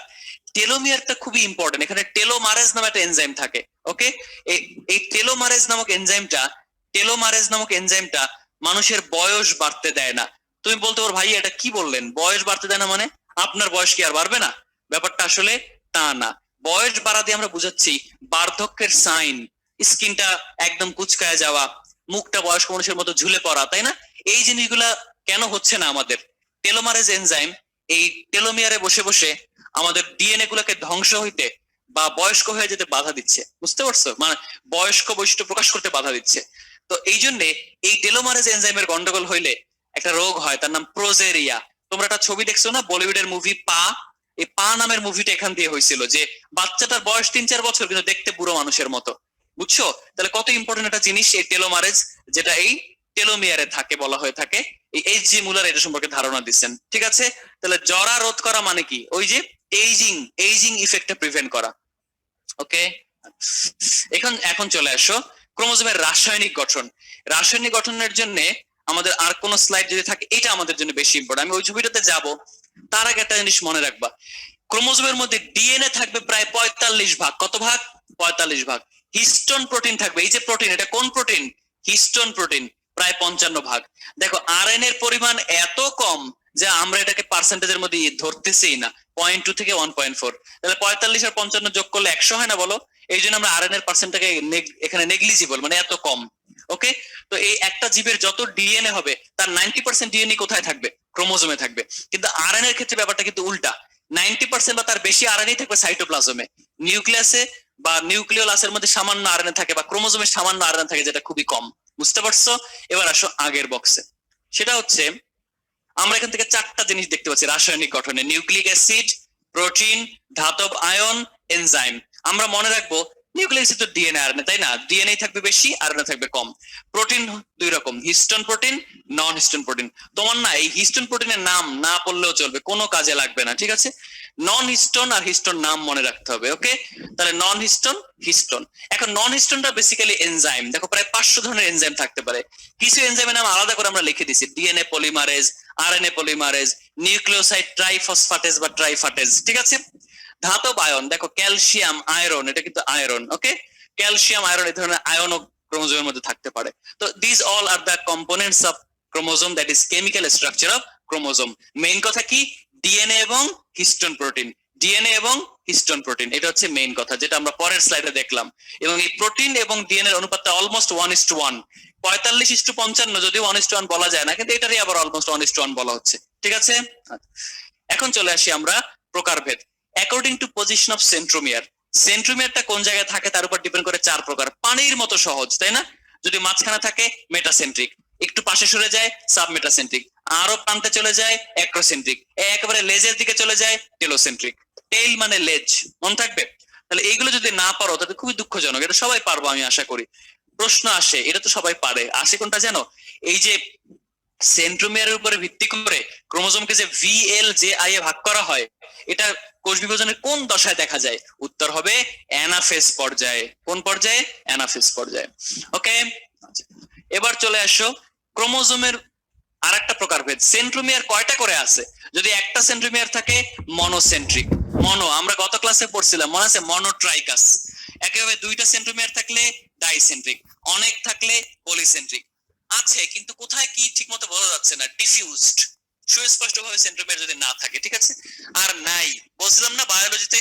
টেলোমিয়ারটা খুবই ইম্পর্টেন্ট। এখানে টেলোমারেজ নামে একটা এনজাইম থাকে। ওকে। এই টেলোমারেজ নামক এনজাইমটা মানুষের বয়স বাড়তে দেয় না। তুমি বলতে পারো ভাই এটা কি বললেন, বয়স বাড়তে দেয় না মানে আপনার বয়স কি আর বাড়বে না? ব্যাপারটা আসলে তা না। বয়স বাড়া দিয়ে আমরা বুঝাচ্ছি বার্ধক্যের সাইন, স্কিনটা একদম কুচকায় যাওয়া, মুখটা বয়স্ক মানুষের মতো ঝুলে পড়া, তাই না? এই জিনিসগুলা কেন হচ্ছে না আমাদের? টেলোমারেজ এনজাইম এই টেলোমিয়ারে বসে বসে আমাদের ডিএনএ গুলাকে ধ্বংস হইতে বা বয়স্ক হয়ে যেতে বাধা দিচ্ছে, বুঝতে পারছো? মানে বয়স্ক বৈশিষ্ট্য প্রকাশ করতে বাধা দিচ্ছে। তো এই জন্যে এই টেলোমারেজ এনজাইমের গন্ডগোল হইলে একটা রোগ হয়, তার নাম প্রোজেরিয়া। তোমরা একটা ছবি দেখছো না, বলিউডের মুভি পা? এই পা নামের মুভিটা এখান দিয়ে হয়েছিল, যে বাচ্চাটার বয়স 3-4 বছর কিন্তু দেখতে বুড়ো মানুষের মতো, বুঝছো? তাহলে কত ইম্পর্টেন্ট একটা জিনিস এই টেলোমারেজ, যেটা এই টেলোমিয়ারে থাকে, বলা হয়ে থাকে। এই এইচ জি মুলার এটা সম্পর্কে ধারণা দিচ্ছেন, ঠিক আছে? তাহলে জরা রোধ করা মানে কি? ওই যে এইজিং, এইজিং ইফেক্টটা প্রিভেন্ট করা। ওকে, এখন এখন চলে আসো ক্রোমোজোমের রাসায়নিক গঠন। রাসায়নিক গঠনের জন্য আমাদের আর কোন স্লাইড যদি থাকে, এটা আমাদের জন্য বেশি ইম্পর্টেন্ট। আমি ওই ছবিটাতে যাব, তার আগে একটা জিনিস মনে রাখবা, ক্রোমোজোমের মধ্যে ডিএনএ থাকবে প্রায় 45 ভাগ। কত ভাগ? 45 ভাগ। হিস্টোন প্রোটিন থাকবে, এই যে প্রোটিন, এটা কোন প্রোটিন? হিস্টোন প্রোটিন, প্রায় 55 ভাগ। দেখো আরএনএ এর পরিমাণ এত কম যে আমরা এটাকে পার্সেন্টেজের মধ্যে ধরতেছি না, 0.2 থেকে 1.4। তাহলে 45 আর 55 যোগ করলে 100 হয় না, বলো? এই জন্য আমরা আরএনএ এর পার্সেন্টটাকে এখানে নেগলিজিবল, মানে এত কম। ওকে, তো এই একটা জীবের যত ডিএনএ হবে তার 90% ডিএনএ কোথায় থাকবে? ক্রোমোজোমে থাকবে। কিন্তু আরএনএ এর ক্ষেত্রে ব্যাপারটা কিন্তু উল্টা, 90% বা তার বেশি আরএনএ থাকবে সাইটোপ্লাজমে। নিউক্লিয়াসে বা নিউক্লিওলাসের মধ্যে সামান্য আরএনএ থাকে, বা ক্রোমোজোমে সামান্য আরএনএ থাকে, যেটা খুবই কম। বুঝতে পারছো? এবার আসো আগের বক্সে, সেটা হচ্ছে আমরা এখান থেকে 4টা জিনিস দেখতে পাচ্ছি রাসায়নিক গঠনে: নিউক্লিক অ্যাসিড, প্রোটিন, ধাতব আয়ন, এনজাইম। আমরা মনে রাখবো নিউক্লিক অ্যাসিড তো ডিএনএ আরএনএ, তাই না? ডিএনএ থাকবে বেশি, আরএনএ থাকবে কম। প্রোটিন দুই রকম, হিস্টোন প্রোটিন, নন হিস্টোন প্রোটিন। তোমার না এই হিস্টোন প্রোটিনের নাম না পড়লেও চলবে, কোনো কাজে লাগবে না, ঠিক আছে? নন হিস্টোন আর হিস্টোন নাম মনে রাখতে হবে। ওকে, তাহলে নন হিস্টোন, হিস্টোন। এখন নন হিস্টোনটা বেসিক্যালি এনজাইম। দেখো প্রায় 500 ধরনের এনজাইম থাকতে পারে। কিছু এনজাইমের নাম আলাদা করে আমরা লিখে দিছি: DNA polymerase, RNA polymerase, nucleoside triphosphatase বা ট্রাইফাটেজ, ঠিক আছে? ধাতব আয়ন, দেখো ক্যালসিয়াম, আয়রন, এটা কিন্তু আয়রন। ওকে, ক্যালসিয়াম, আয়রন, এই ধরনের আয়নও ক্রোমোজোমের মধ্যে থাকতে পারে। তো this all are the components of chromosome, that is chemical structure of chromosome. Main কথা কি? ডিএনএ এবং হিস্টোন প্রোটিন, ডিএনএ এবং হিস্টোন প্রোটিন, এটা হচ্ছে মেইন কথা, যেটা আমরা পরের স্লাইডে দেখলাম। এবং এই প্রোটিন এবং ডিএনএ এর অনুপাতটা অলমোস্ট 1:1, 45:55, যদিও 1:1 বলা যায় না, কিন্তু এটারই আবার অলমোস্ট 1:1 বলা হচ্ছে, ঠিক আছে? এখন চলে আসি আমরা প্রকারভেদ। According to position of centromere, সেন্ট্রোমিয়ারটা কোন জায়গায় থাকে তার উপর ডিপেন্ড করে 4 প্রকার। পানির মতো সহজ, তাই না? যদি মাঝখানে থাকে মেটাসেন্ট্রিক, একটু পাশে সরে যায় সাবমেটাসেন্ট্রিক, আরো প্রান্তে চলে যায় অ্যাক্রোসেন্ট্রিক, একেবারে লেজের দিকে চলে যায় টেলোসেন্ট্রিক। টেইল মানে লেজ, মনে থাকবে? তাহলে এইগুলো যদি না পারো তাহলে খুবই দুঃখজনক। এটা সবাই পারবো আমি আশা করি। প্রশ্ন আসে, এটা তো সবাই পারে, আসে কোনটা জানো? এই যে সেন্ট্রোমিয়ারের উপরে ভিত্তি করে ক্রোমোজোমকে যে VLJI এ ভাগ করা হয়, এটা কোষ বিভাজনের কোন দশায় দেখা যায়? উত্তর হবে অ্যানাফেজ পর্যায়ে। কোন পর্যায়ে? অ্যানাফেজ পর্যায়ে। ওকে, এবার চলে আসো ক্রোমোজোমের আরেকটা প্রকারভেদ। সেন্ট্রোমিয়ার কয়টা করে আছে? যদি একটা সেন্ট্রোমিয়ার থাকে মনোসেন্ট্রিক, মনো, আমরা গত ক্লাসে পড়ছিলাম, মনে আছে? মনোট্রাইকাস। একেবারে 2টা সেন্ট্রোমিয়ার থাকলে ডাইসেন্ট্রিক, অনেক থাকলে পলিসেন্ট্রিক। আছে কিন্তু কোথায় কি ঠিকমতো বোঝা যাচ্ছে না, ডিফিউজড, সুস্পষ্ট ভাবে সেন্ট্রোমিয়ার যদি না থাকে, ঠিক আছে? আর নাই, বলছিলাম না বায়োলজিতে